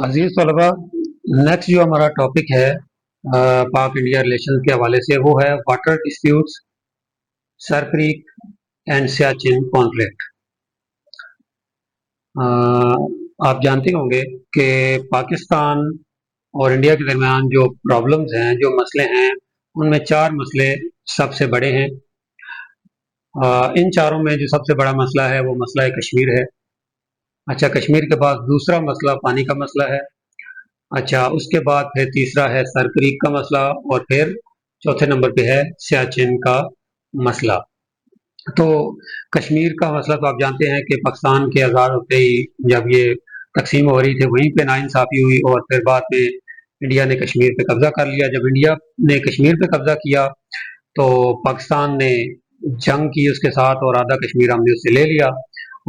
عزیز طلباء، نیکسٹ جو ہمارا ٹاپک ہے پاک انڈیا ریلیشن کے حوالے سے وہ ہے water disputes, Sir Creek and Siachen conflict. آپ جانتے ہوں گے کہ پاکستان اور انڈیا کے درمیان جو پرابلمز ہیں جو مسئلے ہیں ان میں 4 مسئلے سب سے بڑے ہیں. ان چاروں میں جو سب سے بڑا مسئلہ ہے وہ مسئلہ کشمیر ہے. اچھا، کشمیر کے بعد دوسرا مسئلہ پانی کا مسئلہ ہے. اچھا، اس کے بعد پھر تیسرا ہے سر کریک کا مسئلہ اور پھر چوتھے نمبر پہ ہے سیاچن کا مسئلہ. تو کشمیر کا مسئلہ تو آپ جانتے ہیں کہ پاکستان کے آزاد ہوتے ہی جب یہ تقسیم ہو رہی تھی وہیں پہ ناانصافی ہوئی اور پھر بعد میں انڈیا نے کشمیر پہ قبضہ کر لیا. جب انڈیا نے کشمیر پہ قبضہ کیا تو پاکستان نے جنگ کی اس کے ساتھ اور آدھا کشمیر ہم نے اس سے لے لیا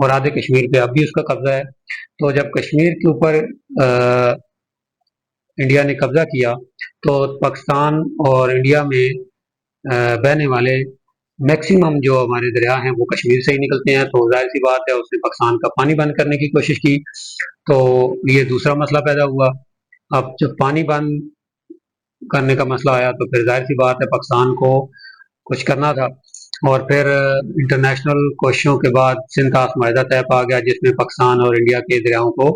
اور آدھے کشمیر پہ اب بھی اس کا قبضہ ہے. تو جب کشمیر کے اوپر انڈیا نے قبضہ کیا تو پاکستان اور انڈیا میں بہنے والے میکسیمم جو ہمارے دریا ہیں وہ کشمیر سے ہی نکلتے ہیں. تو ظاہر سی بات ہے اس نے پاکستان کا پانی بند کرنے کی کوشش کی تو یہ دوسرا مسئلہ پیدا ہوا. اب جب پانی بند کرنے کا مسئلہ آیا تو پھر ظاہر سی بات ہے پاکستان کو کچھ کرنا تھا اور پھر انٹرنیشنل کوششوں کے بعد سندھ کا معاہدہ طے پا گیا جس میں پاکستان اور انڈیا کے دریاؤں کو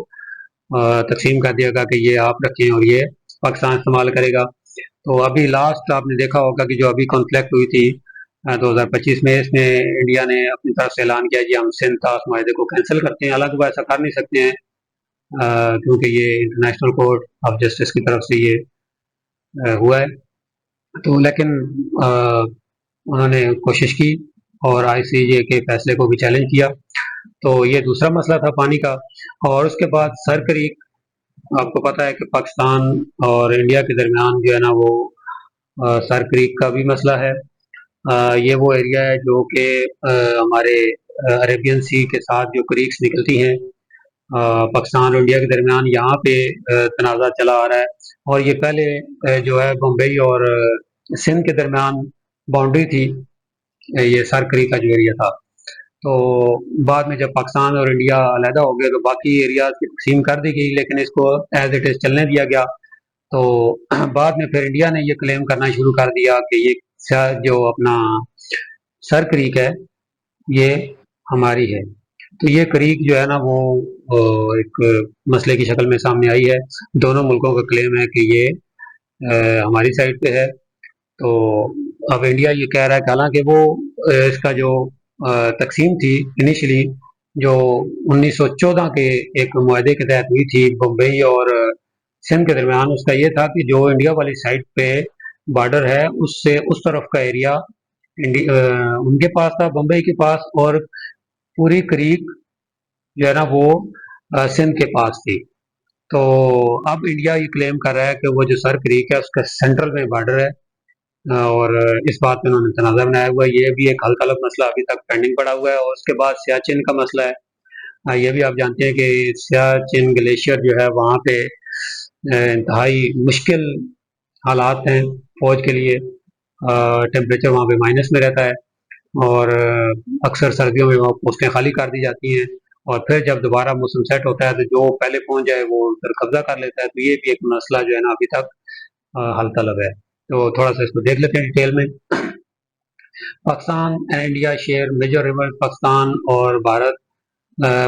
تقسیم کر دیا گیا کہ یہ آپ رکھیں اور یہ پاکستان استعمال کرے گا. تو ابھی لاسٹ آپ نے دیکھا ہوگا کہ جو ابھی کانفلکٹ ہوئی تھی 2025 میں اس میں انڈیا نے اپنی طرف سے اعلان کیا جی ہم سندھ کا معاہدے کو کینسل کرتے ہیں. حالانکہ وہ ایسا کر نہیں سکتے ہیں کیونکہ یہ انٹرنیشنل کورٹ آف جسٹس کی طرف سے یہ ہوا ہے. تو لیکن انہوں نے کوشش کی اور آئی سی جے کے فیصلے کو بھی چیلنج کیا. تو یہ دوسرا مسئلہ تھا پانی کا. اور اس کے بعد سر کریک، آپ کو پتہ ہے کہ پاکستان اور انڈیا کے درمیان جو ہے نا وہ سر کریک کا بھی مسئلہ ہے. یہ وہ ایریا ہے جو کہ ہمارے عربین سی کے ساتھ جو کریکس نکلتی ہیں پاکستان اور انڈیا کے درمیان، یہاں پہ تنازع چلا آ رہا ہے. اور یہ پہلے جو ہے بمبئی اور سندھ کے درمیان باؤنڈری تھی، یہ سر کریک کا جو ایریا تھا. تو بعد میں جب پاکستان اور انڈیا علیحدہ ہو گئے تو باقی ایریاز کی تقسیم کر دی گئی، لیکن اس کو ایز اٹ از چلنے دیا گیا. تو بعد میں پھر انڈیا نے یہ کلیم کرنا شروع کر دیا کہ یہ جو اپنا سر کریک ہے یہ ہماری ہے. تو یہ کریک جو ہے نا وہ ایک مسئلے کی شکل میں سامنے آئی ہے. دونوں ملکوں کا کلیم ہے کہ یہ ہماری سائڈ پہ ہے. تو اب انڈیا یہ کہہ رہا ہے کہ حالانکہ وہ اس کا جو تقسیم تھی انیشلی جو 1914 کے ایک معاہدے کے تحت ہوئی تھی بمبئی اور سندھ کے درمیان، اس کا یہ تھا کہ جو انڈیا والی سائڈ پہ بارڈر ہے اس سے اس طرف کا ایریا ان کے پاس تھا، بمبئی کے پاس، اور پوری کریک جو ہے نا وہ سندھ کے پاس تھی. تو اب انڈیا یہ کلیم کر رہا ہے کہ وہ جو سر کریک ہے اس کا سینٹرل میں بارڈر ہے، اور اس بات پہ انہوں نے تنازع بنایا ہوا ہے. یہ بھی ایک حل طلب مسئلہ ابھی تک پینڈنگ پڑا ہوا ہے. اور اس کے بعد سیاچن کا مسئلہ ہے. یہ بھی آپ جانتے ہیں کہ سیاچن گلیشیئر جو ہے وہاں پہ انتہائی مشکل حالات ہیں فوج کے لیے. ٹیمپریچر وہاں پہ مائنس میں رہتا ہے، اور اکثر سردیوں میں وہاں پوسٹیں خالی کر دی جاتی ہیں، اور پھر جب دوبارہ موسم سیٹ ہوتا ہے تو جو پہلے پہنچ جائے وہ پھر قبضہ کر لیتا ہے. تو یہ بھی ایک مسئلہ جو ہے نا ابھی تک حل طلب ہے. تو تھوڑا سا اس کو دیکھ لیتے ہیں ڈیٹیل میں. Pakistan and India share major river. Pakistan اور بھارت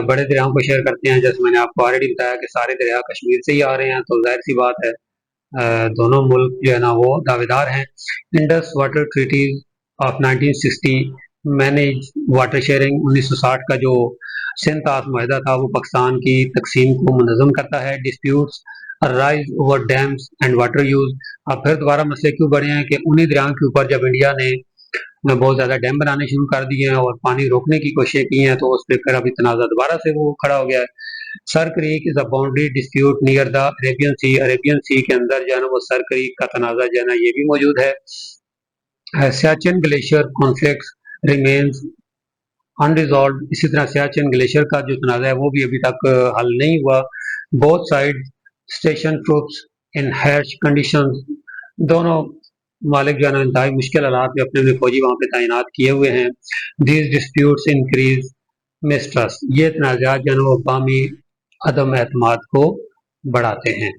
بڑے دریاؤں کو شیئر کرتے ہیں. جیسے میں نے آپ کو آلریڈی بتایا کہ سارے دریا کشمیر سے ہی آ رہے ہیں، تو ظاہر سی بات ہے دونوں ملک جو ہے نا وہ دعوے دار ہیں. Indus water treaties of 1960 manage water sharing. 1960 کا جو سندھ طاس معاہدہ تھا وہ پاکستان کی تقسیم کو منظم کرتا ہے. Disputes rise over dams and water use. اب پھر دوبارہ مسئلے کیوں بڑھے ہیں کہ انہی دریاؤں کے اوپر جب انڈیا نے بہت زیادہ ڈیم بنانے شروع کر دیے ہیں اور پانی روکنے کی کوششیں کی ہیں تو اس پہ پھر ابھی تنازع دوبارہ سے وہ کھڑا ہو گیا ہے. Sir Creek is a boundary dispute near the Arabian Sea. Arabian Sea کے اندر جو ہے نا وہ سر کریک کا تنازع جو ہے نا یہ بھی موجود ہے. Siachen glacier conflicts remains unresolved. اسی طرح سیاچن گلیشیئر کا جو تنازع ہے وہ بھی ابھی تک حل نہیں ہوا. Both side station troops in ہیرش conditions. دونوں مالک جو ہے نا انتہائی مشکل حالات میں اپنے اپنے فوجی وہاں پہ تعینات کیے ہوئے ہیں. These disputes increase mistrust. یہ تنازعات جو ہے نا وہ باہمی عدم اعتماد کو بڑھاتے ہیں.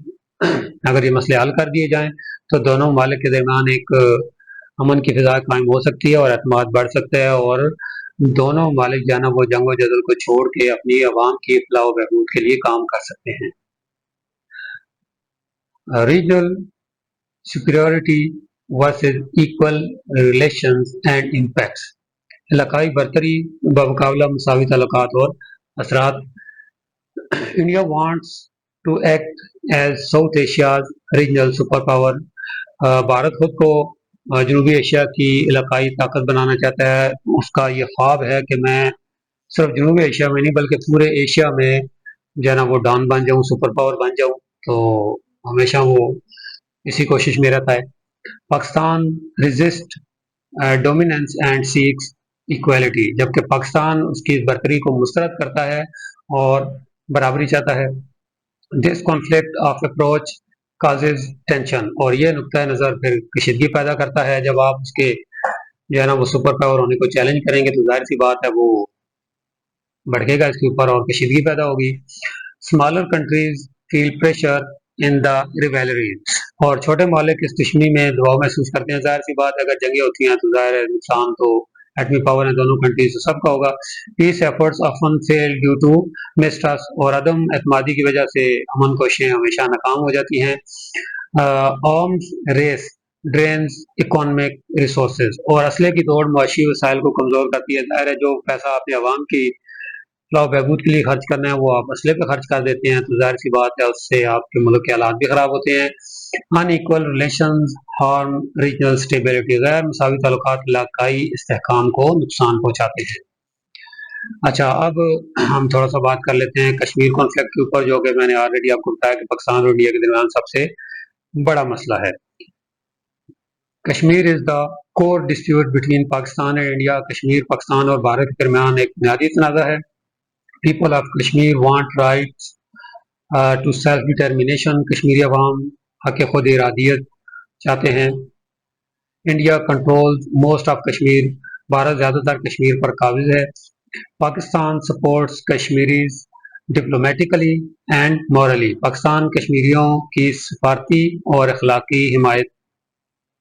اگر یہ مسئلے حل کر دیے جائیں تو دونوں ممالک کے درمیان ایک امن کی فضا قائم ہو سکتی ہے اور اعتماد بڑھ سکتا ہے، اور دونوں ممالک جو ہے نا وہ جنگ و جدل کو چھوڑ کے اپنی عوام کی فلاح و بہبود کے لیے کام کر سکتے ہیں. Regional superiority versus equal relations and impacts. علاقائی برتری بمقابلہ مساوی تعلقات اور اثرات. India wants to act as South Asia's regional super power. بھارت خود کو جنوبی ایشیا کی علاقائی طاقت بنانا چاہتا ہے. اس کا یہ خواب ہے کہ میں صرف جنوبی ایشیا میں نہیں بلکہ پورے ایشیا میں جو ہے نا وہ ڈان بن جاؤں، سپر پاور بن جاؤں. تو ہمیشہ وہ اسی کوشش میں رہتا ہے. Pakistan resist dominance and seeks equality. جبکہ پاکستان اس کی برتری کو مسترد کرتا ہے اور برابری چاہتا ہے. This conflict of approach causes tension. اور یہ نقطۂ نظر پھر کشیدگی پیدا کرتا ہے. جب آپ اس کے جو ہے نا وہ سپر پاور ہونے کو چیلنج کریں گے تو ظاہر سی بات ہے وہ بڑھے گا اس کے اوپر اور کشیدگی پیدا ہوگی. اسمالر کنٹریز فیل پریشر ان دا ریویلریز. اور چھوٹے ممالک اس دشمنی میں دباؤ محسوس کرتے ہیں. ظاہر سی بات ہے اگر جنگیں ہوتی ہیں تو ظاہر ہے نقصان تو ایٹمی پاور ہیں دونوں کنٹریز سب کا ہوگا. Peace efforts often fail due to mistrust. اور عدم اعتمادی کی وجہ سے امن کوششیں ہمیشہ ناکام ہو جاتی ہیں. Arms race drains economic resources. اور اسلحے کی دوڑ معاشی وسائل کو کمزور کرتی ہے. ظاہر ہے جو پیسہ آپ نے عوام کی فلاح و بہبود کے لیے خرچ کرنا ہے وہ آپ اسلحے پہ خرچ کر دیتے ہیں، تو ظاہر سی بات ہے اس سے آپ کے ملک کے حالات بھی خراب ہوتے ہیں۔ Unequal relations harm regional stability, غیر مساوی تعلقات علاقائی استحکام کو نقصان پہنچاتے ہیں۔ اچھا، اب ہم تھوڑا سا بات کر لیتے ہیں کشمیر کانفلکٹ کے اوپر، جو کہ میں نے آلریڈی آپ کو بتایا کہ پاکستان اور انڈیا کے درمیان سب سے بڑا مسئلہ ہے۔ Kashmir is the core dispute between Pakistan and India. Kashmir Pakistan اور بھارت کے درمیان ایک بنیادی تنازع ہے۔ People of Kashmir want rights to self determination. Kashmiri عوام حق خود ارادیت چاہتے ہیں۔ India controls most of Kashmir. Bharat زیادہ تر کشمیر پر قابض ہے۔ Pakistan supports Kashmiris diplomatically and morally. Pakistan کشمیریوں کی سفارتی اور اخلاقی حمایت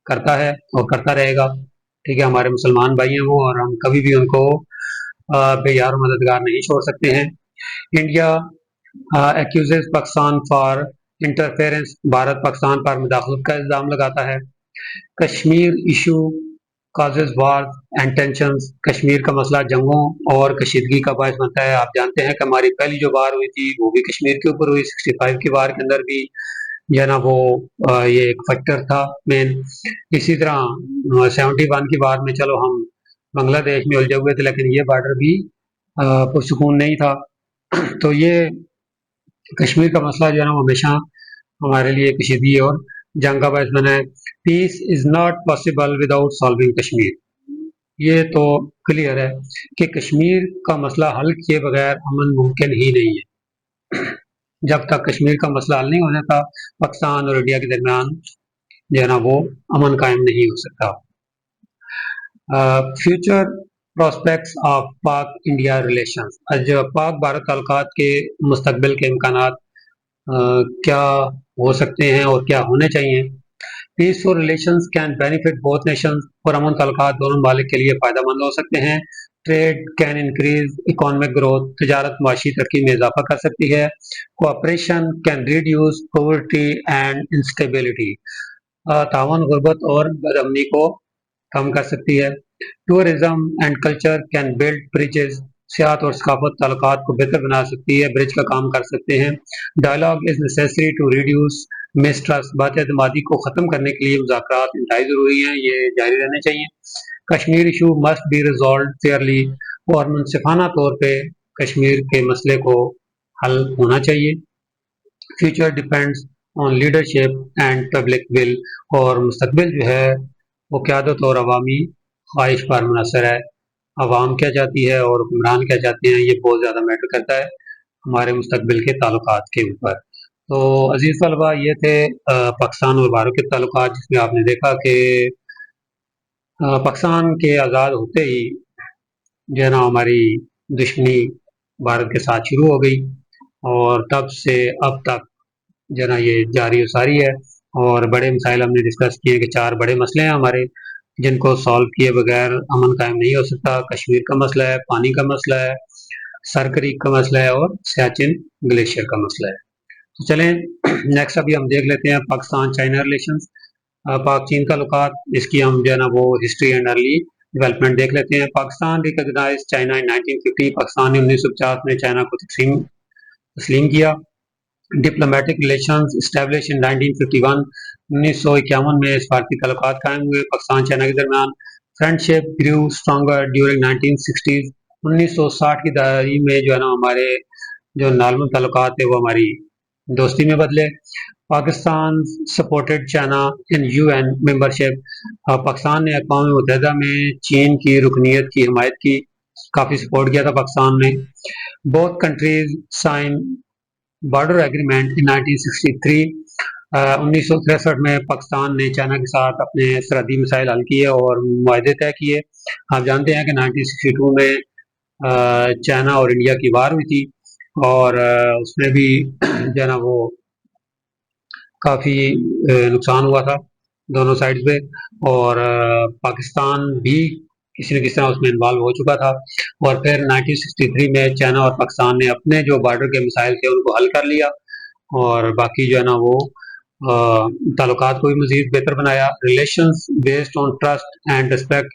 کرتا ہے اور کرتا رہے گا۔ ٹھیک ہے، ہمارے مسلمان بھائی ہیں وہ، اور ہم کبھی بھی ان کو بے یار و مددگار نہیں چھوڑ سکتے ہیں۔ India accuses Pakistan for interference. Bharat Pakistan پر مداخلت کا الزام لگاتا ہے۔ Kashmir issue causes war and tensions. Kashmir کا مسئلہ جنگوں اور کشیدگی کا باعث بنتا ہے۔ آپ جانتے ہیں کہ ہماری پہلی جو وار ہوئی تھی وہ بھی کشمیر کے اوپر ہوئی، 65 کی وار کے اندر بھی جو ہے نا وہ یہ ایک فیکٹر تھا مین۔ اسی طرح 71 کی وار میں چلو ہم بنگلہ دیش میں الجھے ہوئے تھے، لیکن یہ بارڈر بھی پرسکون نہیں تھا۔ تو یہ کشمیر کا مسئلہ جو ہے نا وہ ہمیشہ ہمارے لیے کشیدگی اور جنگ کا باعث بنا ہے۔ Peace is not possible without solving Kashmir. یہ تو کلیئر ہے کہ کشمیر کا مسئلہ حل کیے بغیر امن ممکن ہی نہیں ہے۔ جب تک کشمیر کا مسئلہ حل نہیں ہو جاتا، پاکستان اور انڈیا کے درمیان جو ہے نا وہ امن قائم نہیں ہو سکتا۔ فیوچر پراسپیکٹس آف پاک انڈیا ریلیشنز۔ جو پاک بھارت تعلقات کے مستقبل کے امکانات کیا ہو سکتے ہیں اور کیا ہونے چاہیے۔ Peaceful relations can benefit both nations. پرامن تعلقات دونوں ممالک کے لیے فائدہ مند ہو سکتے ہیں۔ Trade can increase economic growth. تجارت معاشی ترقی میں اضافہ کر سکتی ہے۔ Cooperation can reduce poverty and instability. تعاون غربت اور بد امنی کو کم کر سکتی ہے۔ Tourism and culture can build bridges. سیاحت اور ثقافت تعلقات کو بہتر بنا سکتی ہے، برج کا کام کر سکتے ہیں۔ Dialogue is necessary to reduce mistrust. بات اعتمادی کو ختم کرنے کے لیے مذاکرات انتہائی ضروری ہیں، یہ جاری رہنے چاہیے۔ Kashmir issue must be resolved fairly. اور منصفانہ طور پہ کشمیر کے مسئلے کو حل ہونا چاہیے۔ Future depends on leadership and public will. اور مستقبل جو ہے وہ قیادت اور عوامی خواہش پر منحصر ہے۔ عوام کیا چاہتی ہے اور حکمران کیا چاہتے ہیں، یہ بہت زیادہ میٹر کرتا ہے ہمارے مستقبل کے تعلقات کے اوپر۔ تو عزیز طلبہ، یہ تھے پاکستان اور بھارت کے تعلقات، جس میں آپ نے دیکھا کہ پاکستان کے آزاد ہوتے ہی جو ہے نا ہماری دشمنی بھارت کے ساتھ شروع ہو گئی، اور تب سے اب تک جو ہے نا یہ جاری و ساری ہے۔ اور بڑے مسائل ہم نے ڈسکس کیے کہ 4 بڑے مسئلے ہیں ہمارے، جن کو سالو کیے بغیر امن قائم نہیں ہو سکتا۔ کشمیر کا مسئلہ ہے، پانی کا مسئلہ ہے، سرکریک کا مسئلہ ہے، اور سیاچن گلیشیئر کا مسئلہ ہے۔ تو چلیں نیکسٹ ابھی ہم دیکھ لیتے ہیں پاکستان چائنا ریلیشنز، پاک چین تعلقات۔ اس کی ہم جو ہے نا وہ ہسٹری اینڈ ارلی ڈیولپمنٹ دیکھ لیتے ہیں۔ Pakistan recognize China in 1950۔ Pakistan نے 1950 میں چائنا کو تسلیم کیا۔ ڈپلومیٹک ریلیشنز اسٹیبلش ان 1951۔ 1951 میں سفارتی تعلقات قائم ہوئے پاکستان چائنا کے درمیان۔ Friendship گریو stronger during 1960۔ 1960 کی دہائی میں جو ہے نا ہمارے جو نارمل تعلقات تھے وہ ہماری دوستی میں بدلے۔ Pakistan supported China in UN membership. Pakistan نے اقوام متحدہ میں چین کی رکنیت کی حمایت کی، کافی سپورٹ کیا تھا پاکستان نے۔ Both countries sign border agreement in 1963۔ 1963 میں پاکستان نے چائنا کے ساتھ اپنے سرحدی مسائل حل کیے اور معاہدے طے کیے۔ آپ جانتے ہیں کہ 1962 میں چائنا اور انڈیا کی وار ہوئی تھی، اور اس میں بھی جو ہے نا وہ کافی نقصان ہوا تھا دونوں سائڈ پہ، اور پاکستان بھی کسی نہ کسی طرح اس میں انوالو ہو چکا تھا۔ اور پھر 1963 میں چائنا اور پاکستان نے اپنے جو بارڈر کے مسائل تھے ان کو حل کر لیا، اور باقی جو ہے نا وہ تعلقات کو بھی مزید بہتر بنایا۔ Relations based on trust and respect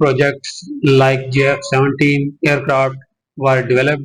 projects like JF-17 aircraft were developed,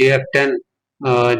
JF-10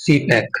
CPEC,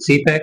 CPEC।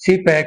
CPEC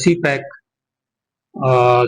CPEC,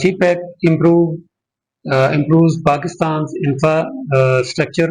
CPEC improves Pakistan's infrastructure,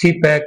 CPEC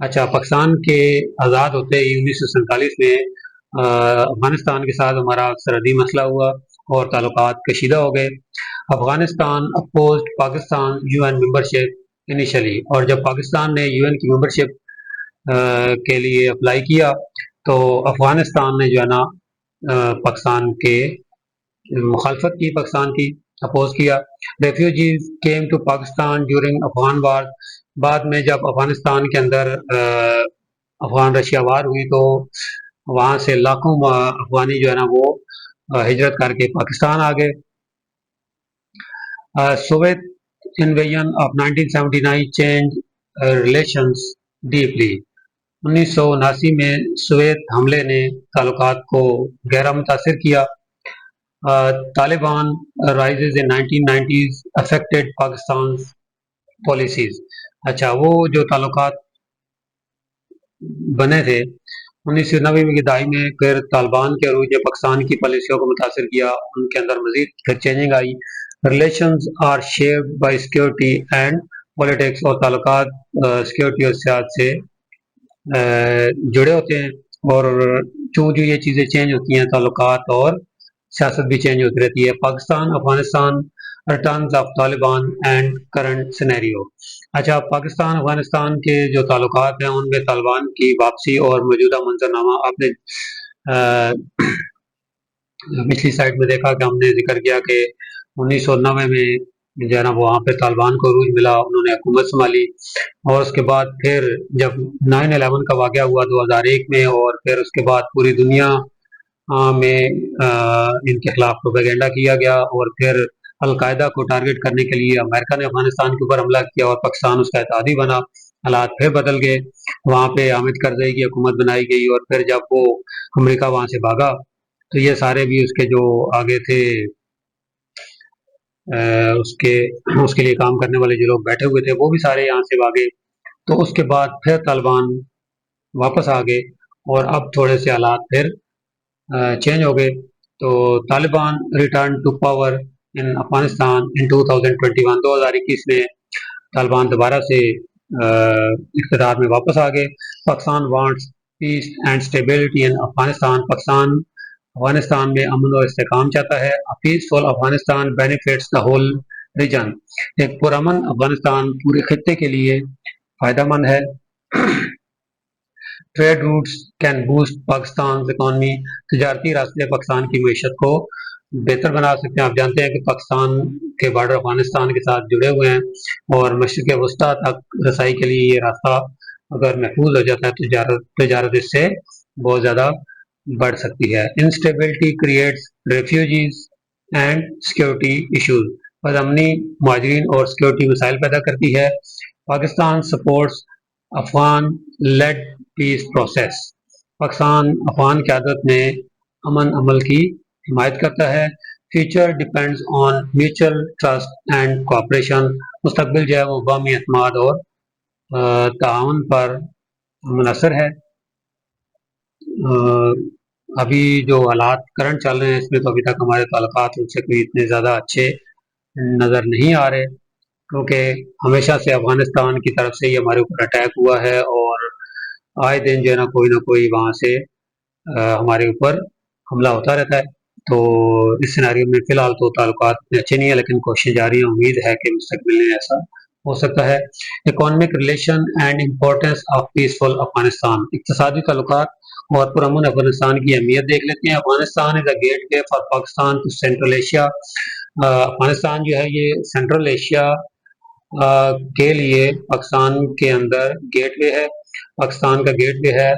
اچھا، پاکستان کے آزاد ہوتے ہی 1947 میں افغانستان کے ساتھ ہمارا سرحدی مسئلہ ہوا اور تعلقات کشیدہ ہو گئے۔ Afghanistan opposed Pakistan U N membership initially, اور جب پاکستان نے یو این کی ممبرشپ کے لیے اپلائی کیا تو افغانستان نے جو ہے نا پاکستان کے مخالفت کی، پاکستان کی اپوز کیا۔ Refugees came to Pakistan during Afghan war, بعد میں جب افغانستان کے اندر افغان رشیا وار ہوئی تو وہاں سے لاکھوں افغانی جو ہے نا وہ ہجرت کر کے پاکستان آ گئے۔ Soviet invasion of 1979 change relations deeply, 1979 میں سوویت حملے نے تعلقات کو گہرا متاثر کیا۔ طالبان رائزز ان 1990s افیکٹڈ پاکستان پالیسیز، اچھا وہ جو تعلقات بنے تھے 1990 کی دہائی میں، پھر طالبان کے عروج نے پاکستان کی پالیسیوں کو متاثر کیا، ان کے اندر مزید پھر چینجنگ آئی۔ Relations are shaped by security and politics, اور تعلقات سیکورٹی اور سیاست سے جڑے ہوتے ہیں، اور چوں جو یہ چیزیں چینج ہوتی ہیں تعلقات اور سیاست بھی چینج ہوتی رہتی ہے۔ Pakistan Afghanistan returns of Taliban and current scenario, اچھا پاکستان افغانستان کے جو تعلقات ہیں ان میں طالبان کی واپسی اور موجودہ منظرنامہ، آپ نے پچھلی سائٹ میں دیکھا کہ ہم نے ذکر کیا کہ 1990 میں جو ہے نا وہاں پہ طالبان کو عروج ملا، انہوں نے حکومت سنبھالی، اور اس کے بعد پھر جب 9/11 کا واقعہ ہوا 2001 میں، اور پھر اس کے بعد پوری دنیا میں ان کے خلاف پروپیگنڈا کیا گیا، اور پھر القاعدہ کو ٹارگٹ کرنے کے لیے امریکہ نے افغانستان کے اوپر حملہ کیا اور پاکستان اس کا اتحادی بنا۔ حالات پھر بدل گئے، وہاں پہ حامد کرزئی کی حکومت بنائی گئی، اور پھر جب وہ امریکہ وہاں سے بھاگا تو یہ سارے بھی اس کے جو آگے تھے اس کے لیے کام کرنے والے جو لوگ بیٹھے ہوئے تھے وہ بھی سارے یہاں سے بھاگے۔ تو اس کے بعد پھر طالبان واپس آ گئے، اور اب تھوڑے سے حالات پھر چینج ہو گئے۔ تو طالبان ریٹرن ٹو پاور ان افغانستان ان 2021، 2021 میں طالبان دوبارہ سے اقتدار میں واپس آ گئے۔ Pakistan wants piece and stability in Afghanistan, Pakistan Afghanistan میں امن و استحکام چاہتا ہے۔ Peaceful Afghanistan benefits the whole region, ایک پرامن افغانستان پورے خطے کے لیے فائدہ مند ہے۔ Trade routes can boost Pakistan economy, تجارتی راستے پاکستان کی معیشت کو بہتر بنا سکتے ہیں۔ آپ جانتے ہیں کہ پاکستان کے بارڈر افغانستان کے ساتھ جڑے ہوئے ہیں، اور مشرق وسطیٰ تک رسائی کے لیے یہ راستہ اگر محفوظ ہو جاتا ہے تو تجارت اس سے بہت زیادہ بڑھ سکتی ہے۔ Instability creates refugees and security issues, بدامنی مہاجرین اور سیکورٹی مسائل پیدا کرتی ہے۔ Pakistan supports Afghan led peace process, Pakistan Afghan قیادت میں امن عمل کی حمایت کرتا ہے۔ Future depends on mutual trust and cooperation, مستقبل جو ہے وہ باہمی اعتماد اور تعاون پر منحصر ہے۔ ابھی جو حالات کرنٹ چل رہے ہیں اس میں تو ابھی تک ہمارے تعلقات ان سے کوئی اتنے زیادہ اچھے نظر نہیں آ رہے، کیونکہ ہمیشہ سے افغانستان کی طرف سے ہی ہمارے اوپر اٹیک ہوا ہے، اور آئے دن جو ہے نا کوئی نہ کوئی وہاں سے ہمارے اوپر حملہ ہوتا رہتا ہے۔ تو اس سیناریو میں فی الحال تو تعلقات اچھے نہیں ہیں، لیکن کوششیں جاری ہیں، امید ہے کہ مستقبل میں ایسا ہو سکتا ہے۔ Economic relation and importance of peaceful Afghanistan, اقتصادی تعلقات اور پرامن افغانستان کی اہمیت دیکھ لیتے ہیں۔ Afghanistan is a gateway for Pakistan to Central Asia, Afghanistan جو ہے یہ سینٹرل ایشیا کے لیے پاکستان کے اندر گیٹ وے ہے، پاکستان کا گیٹ وے ہے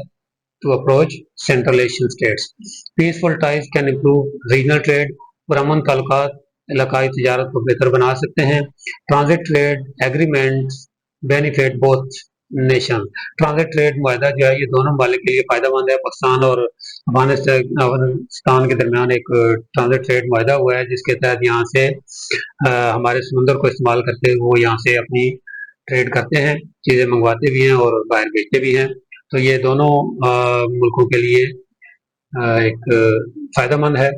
to approach Central Asian states. Peaceful ties can improve regional trade، پرامن تعلقات علاقائی تجارت کو بہتر بنا سکتے ہیں۔ Transit trade agreements benefit both nation, transit trade معاہدہ جو ہے یہ دونوں ممالک کے لیے فائدہ مند ہے۔ پاکستان اور افغانستان کے درمیان ایک ٹرانزٹ ٹریڈ معاہدہ ہوا ہے جس کے تحت یہاں سے ہمارے سمندر کو استعمال کرتے ہوئے وہ یہاں سے اپنی ٹریڈ کرتے ہیں، چیزیں منگواتے بھی ہیں اور باہر بیچتے بھی ہیں۔ تو یہ دونوں ملکوں کے لیے ایک فائدہ مند ہے۔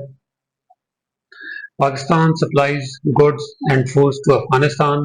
Pakistan supplies goods and foods to Afghanistan,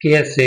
KSA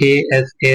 KSA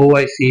OIC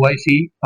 OIC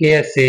KSA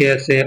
KSA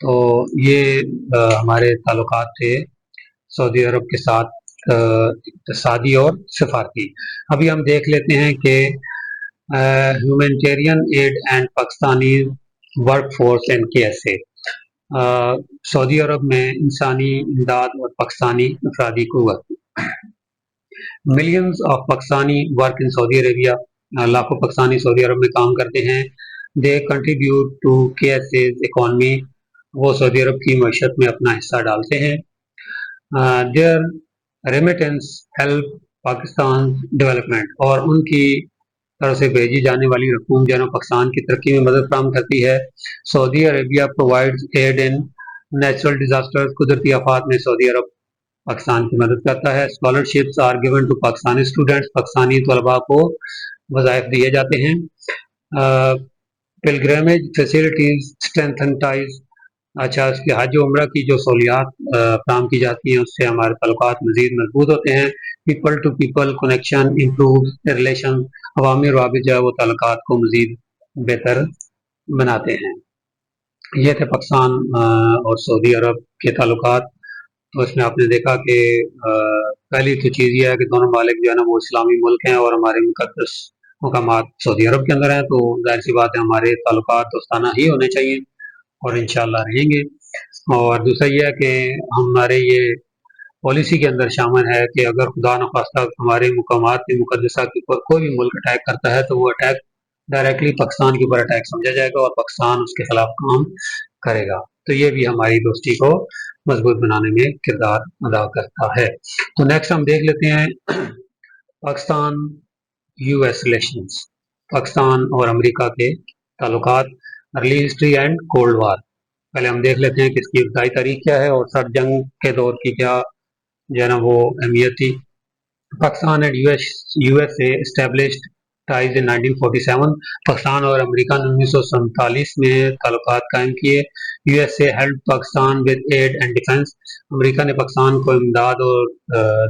تو یہ ہمارے تعلقات تھے سعودی عرب کے ساتھ اقتصادی اور سفارتی. ابھی ہم دیکھ لیتے ہیں کہ humanitarian aid and Pakistani work force and کیسے سعودی عرب میں انسانی امداد اور پاکستانی افرادی قوت. Millions of Pakistani work in Saudi Arabia, لاکھوں پاکستانی سعودی عرب میں کام کرتے ہیں. They contribute to K S A's economy, وہ سعودی عرب کی معیشت میں اپنا حصہ ڈالتے ہیں. Their remittance help Pakistan development, اور ان کی طرف سے بھیجی جانے والی رقوم جو ہے نا پاکستان کی ترقی میں مدد فراہم کرتی ہے. سعودی عربیہ پرووائڈز ایڈ ان نیچرل ڈیزاسٹر, قدرتی آفات میں سعودی عرب پاکستان کی مدد کرتا ہے. Scholarships are given to Pakistani students, Pakistani طلباء کو وظائف دیے جاتے ہیں. پلگرمیج فیسلٹیز اسٹرینتھن ٹائز, اچھا اس کی حج و عمرہ کی جو سہولیات فراہم کی جاتی ہیں اس سے ہمارے تعلقات مزید مضبوط ہوتے ہیں. People to people connection improve relation, عوامی روابط جو ہے وہ تعلقات کو مزید بہتر بناتے ہیں. یہ تھے پاکستان اور سعودی عرب کے تعلقات. تو اس میں آپ نے دیکھا کہ پہلی تو چیز یہ ہے کہ دونوں ممالک جو ہے نا وہ اسلامی ملک ہیں اور ہمارے مقدس مقامات سعودی عرب کے اندر ہیں, تو ظاہر سی بات ہے ہمارے تعلقات دوستانہ ہی ہونے چاہیے اور انشاءاللہ رہیں گے. اور دوسرا یہ ہے کہ ہمارے یہ پالیسی کے اندر شامل ہے کہ اگر خدا نخواستہ ہمارے مقامات مقدسہ کے اوپر کوئی بھی ملک اٹیک کرتا ہے تو وہ اٹیک ڈائریکٹلی پاکستان کے اوپر اٹیک سمجھا جائے گا اور پاکستان اس کے خلاف کام کرے گا. تو یہ بھی ہماری دوستی کو مضبوط بنانے میں کردار ادا کرتا ہے. تو نیکسٹ ہم دیکھ لیتے ہیں Pakistan U S relations, Pakistan اور امریکہ کے تعلقات, early history and cold war. پہلے ہم دیکھ لیتے ہیں کہ اس کی ابتدائی تاریخ کیا ہے اور سرد جنگ کے دور کی کیا جو ہے نا وہ اہمیت تھی. Pakistan and U S A established ties in 1947, Pakistan اور امریکہ نے 1947 میں تعلقات قائم کیے. U S A help Pakistan with aid and defence, امریکہ نے پاکستان کو امداد اور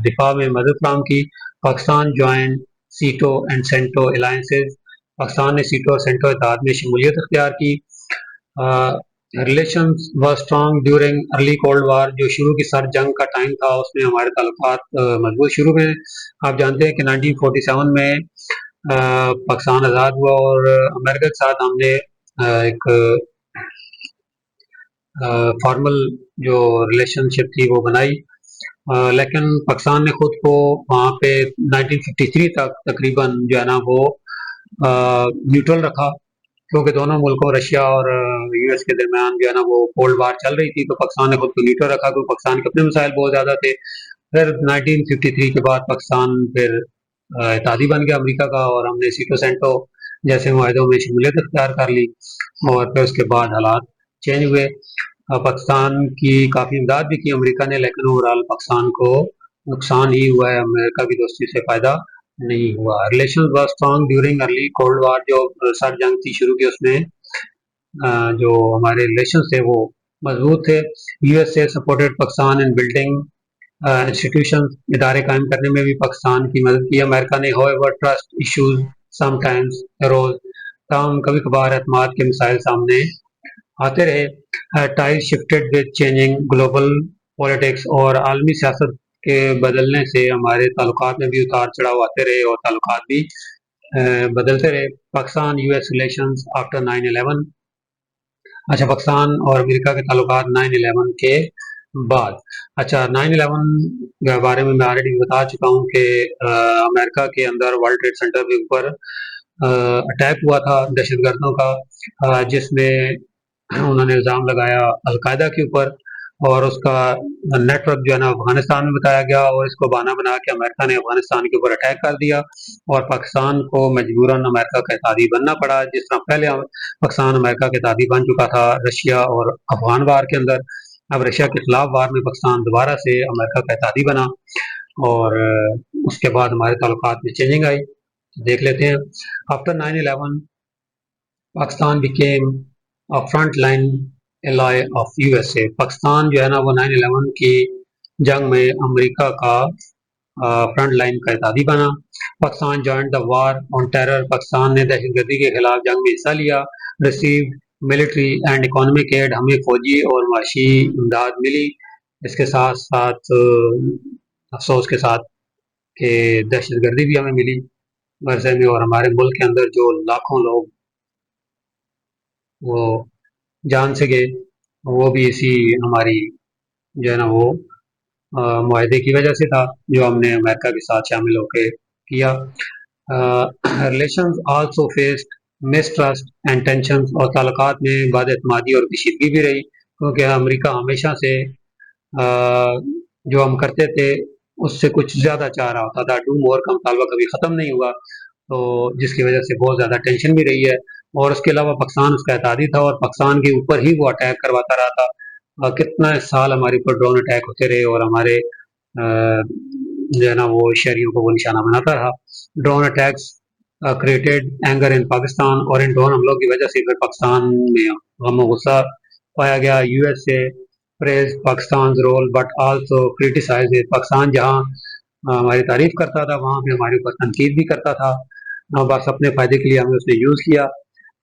دفاع میں مدد فراہم کی. Pakistan join SEATO and CENTO alliances, Pakistan نے سیٹو اور سینٹو اتحاد میں شمولیت اختیار کی. Relations were strong during early cold war, جو شروع کی سر جنگ کا ٹائم تھا اس میں ہمارے تعلقات مضبوط شروع میں. آپ جانتے ہیں کہ 1947 میں پاکستان آزاد ہوا اور امریکہ کے ساتھ ہم نے ایک فارمل جو ریلیشن شپ تھی وہ بنائی, لیکن پاکستان نے خود کو وہاں پہ 1953 تک تقریباً جو ہے نا وہ نیوٹرل رکھا, کیونکہ دونوں ملکوں رشیا اور یو ایس کے درمیان جو ہے نا وہ کولڈ وار چل رہی تھی. تو پاکستان نے خود کو نیوٹرل رکھا کیونکہ پاکستان کے اپنے مسائل بہت زیادہ تھے. پھر 1953 کے بعد پاکستان پھر اتحادی بن گیا امریکہ کا, اور ہم نے سیٹو سینٹو جیسے معاہدوں میں شمولیت اختیار کر لی, اور پھر اس کے بعد حالات چینج ہوئے. پاکستان کی کافی امداد بھی کی امریکہ نے, لیکن اوورآل پاکستان کو نقصان ہی ہوا ہے, امریکہ کی دوستی سے فائدہ نہیں ہوا. Relation were strong during early cold war, جو سر جنگ تھی شروع کی اس میں جو ہمارے ریلیشن تھے وہ مضبوط تھے. You S a supported Pakistan in building institution, ادارے قائم کرنے میں بھی پاکستان کی مدد کی. امریکہ نے however trust issues sometimes arose, تاہم کبھی کبھار اعتماد کے مسائل سامنے آتے رہے. Ties shifted with changing global politics, اور عالمی سیاست کے بدلنے سے ہمارے تعلقات میں بھی اتار چڑھاؤ آتے رہے اور تعلقات بھی بدلتے رہے. Pakistan U S relations after 9/11, اچھا پاکستان اور امریکہ کے تعلقات 9/11 کے بعد. اچھا 9/11 کے بارے میں آلریڈی بتا چکا ہوں کہ امریکہ کے اندر ورلڈ ٹریڈ سینٹر کے اوپر اٹیک ہوا تھا دہشت گردوں کا, جس میں انہوں نے الزام لگایا القاعدہ کے اوپر, اور اس کا نیٹ ورک جو ہے نا افغانستان میں بتایا گیا, اور اس کو بہانہ بنا کے امریکہ نے افغانستان کے اوپر اٹیک کر دیا اور پاکستان کو مجبوراً امریکہ کا اتحادی بننا پڑا, جس طرح پہلے پاکستان امریکہ کے اتحادی بن چکا تھا رشیا اور افغان وار کے اندر. اب رشیا کے خلاف وار میں پاکستان دوبارہ سے امریکہ کا اتحادی بنا, اور اس کے بعد ہمارے تعلقات میں چینجنگ آئی. دیکھ لیتے ہیں. After 9/11 Pakistan became front line ایلائی of you S اے, پاکستان جو ہے نا وہ 9/11 کی جنگ میں امریکہ کا فرنٹ لائن کا اتحادی بنا. Pakistan joined the war on terror, Pakistan نے دہشت گردی کے خلاف جنگ میں حصہ لیا. Received military and economic aid, ہمیں فوجی اور معاشی امداد ملی، اس کے ساتھ ساتھ افسوس کے ساتھ کہ دہشت گردی بھی ہمیں ملی غزے میں، اور ہمارے ملک کے اندر جو لاکھوں لوگ وہ جان سے گئے وہ بھی اسی ہماری جو ہے نا وہ معاہدے کی وجہ سے تھا جو ہم نے امریکہ کے ساتھ شامل ہو کے کیا۔ Relations also faced mistrust and tensions, اور تعلقات میں بد اعتمادی اور کشیدگی بھی رہی، کیونکہ امریکہ ہمیشہ سے جو ہم کرتے تھے اس سے کچھ زیادہ چاہ رہا ہوتا تھا، ڈو مور کا مطالبہ کبھی ختم نہیں ہوا، تو جس کی وجہ سے بہت زیادہ ٹینشن بھی رہی ہے۔ اور اس کے علاوہ پاکستان اس کا اتحادی تھا، اور پاکستان کے اوپر ہی وہ اٹیک کرواتا رہا تھا، کتنا سال ہمارے اوپر ڈرون اٹیک ہوتے رہے اور ہمارے جو ہے نا وہ شہریوں کو وہ نشانہ بناتا رہا۔ Drone attacks created anger in Pakistan, اور ان ڈرون حملوں کی وجہ سے پھر پاکستان میں غم و غصہ پایا گیا۔ U S A praise Pakistan role but also criticize, Pakistan جہاں ہماری تعریف کرتا تھا وہاں پہ ہمارے اوپر تنقید بھی کرتا تھا، بس اپنے فائدے کے لیے ہمیں اس نے یوز کیا۔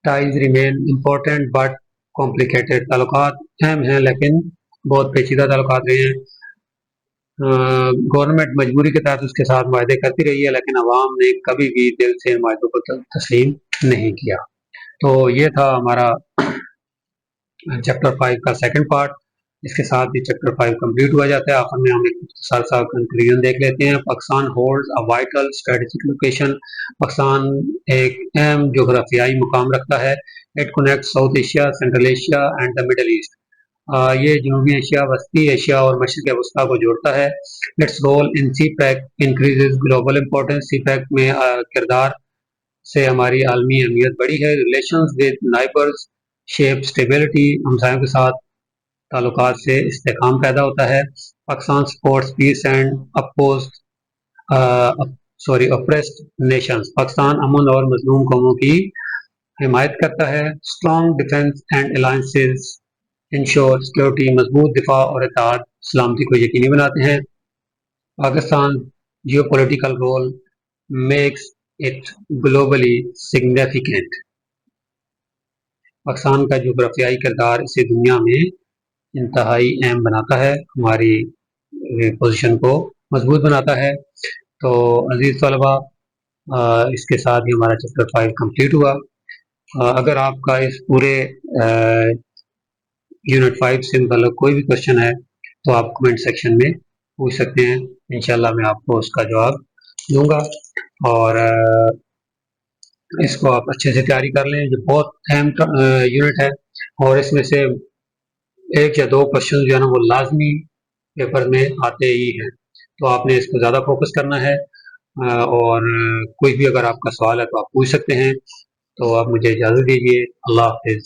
Ties remain important but complicated, تعلقات اہم ہیں لیکن بہت پیچیدہ تعلقات رہے ہیں۔ گورنمنٹ مجبوری کے تحت اس کے ساتھ معاہدے کرتی رہی ہے، لیکن عوام نے کبھی بھی دل سے معاہدوں کو تسلیم نہیں کیا۔ تو یہ تھا ہمارا چیپٹر 5 کا سیکنڈ پارٹ، اس کے ساتھ ہی چیپٹر 5 کمپلیٹ ہوا جاتا ہے۔ آخر میں ہم ایک اختصار سا کنکلوژن دیکھ لیتے ہیں۔ Pakistan holds a vital strategic location, Pakistan ایک اہم جغرافیائی مقام رکھتا ہے۔ It connect South Asia, Central Asia and the Middle East, یہ جنوبی ایشیا، وسطی ایشیا اور مشرق وسطیٰ کو جوڑتا ہے۔ Its role in CPEC increases global importance, CPEC میں کردار سے ہماری عالمی اہمیت بڑی ہے۔ Relations with neighbours shape stability, ہمسایوں کے ساتھ تعلقات سے استحکام پیدا ہوتا ہے۔ Pakistan supports peace and oppressed nations, Pakistan امن اور مظلوم قوموں کی حمایت کرتا ہے۔ Strong defence and alliances ensure security, مضبوط دفاع اور اتحاد سلامتی کو یقینی بناتے ہیں۔ Pakistan geopolitical role makes it globally significant, Pakistan کا جغرافیائی کردار اسے دنیا میں انتہائی اہم بناتا ہے، ہماری پوزیشن کو مضبوط بناتا ہے۔ تو عزیز طلبہ، اس کے ساتھ ہی ہمارا چیپٹر 5 کمپلیٹ ہوا۔ اگر آپ کا اس پورے یونٹ 5 سے متعلق کوئی بھی کوشچن ہے تو آپ کمنٹ سیکشن میں پوچھ سکتے ہیں، انشاءاللہ میں آپ کو اس کا جواب دوں گا۔ اور اس کو آپ اچھے سے تیاری کر لیں، یہ بہت اہم یونٹ ہے، اور اس میں سے 1 یا 2 کوشچن جو ہے نا وہ لازمی پیپر میں آتے ہی ہیں، تو آپ نے اس کو زیادہ فوکس کرنا ہے۔ اور کوئی بھی اگر آپ کا سوال ہے تو آپ پوچھ سکتے ہیں۔ تو آپ مجھے اجازت دیجیے، اللہ حافظ۔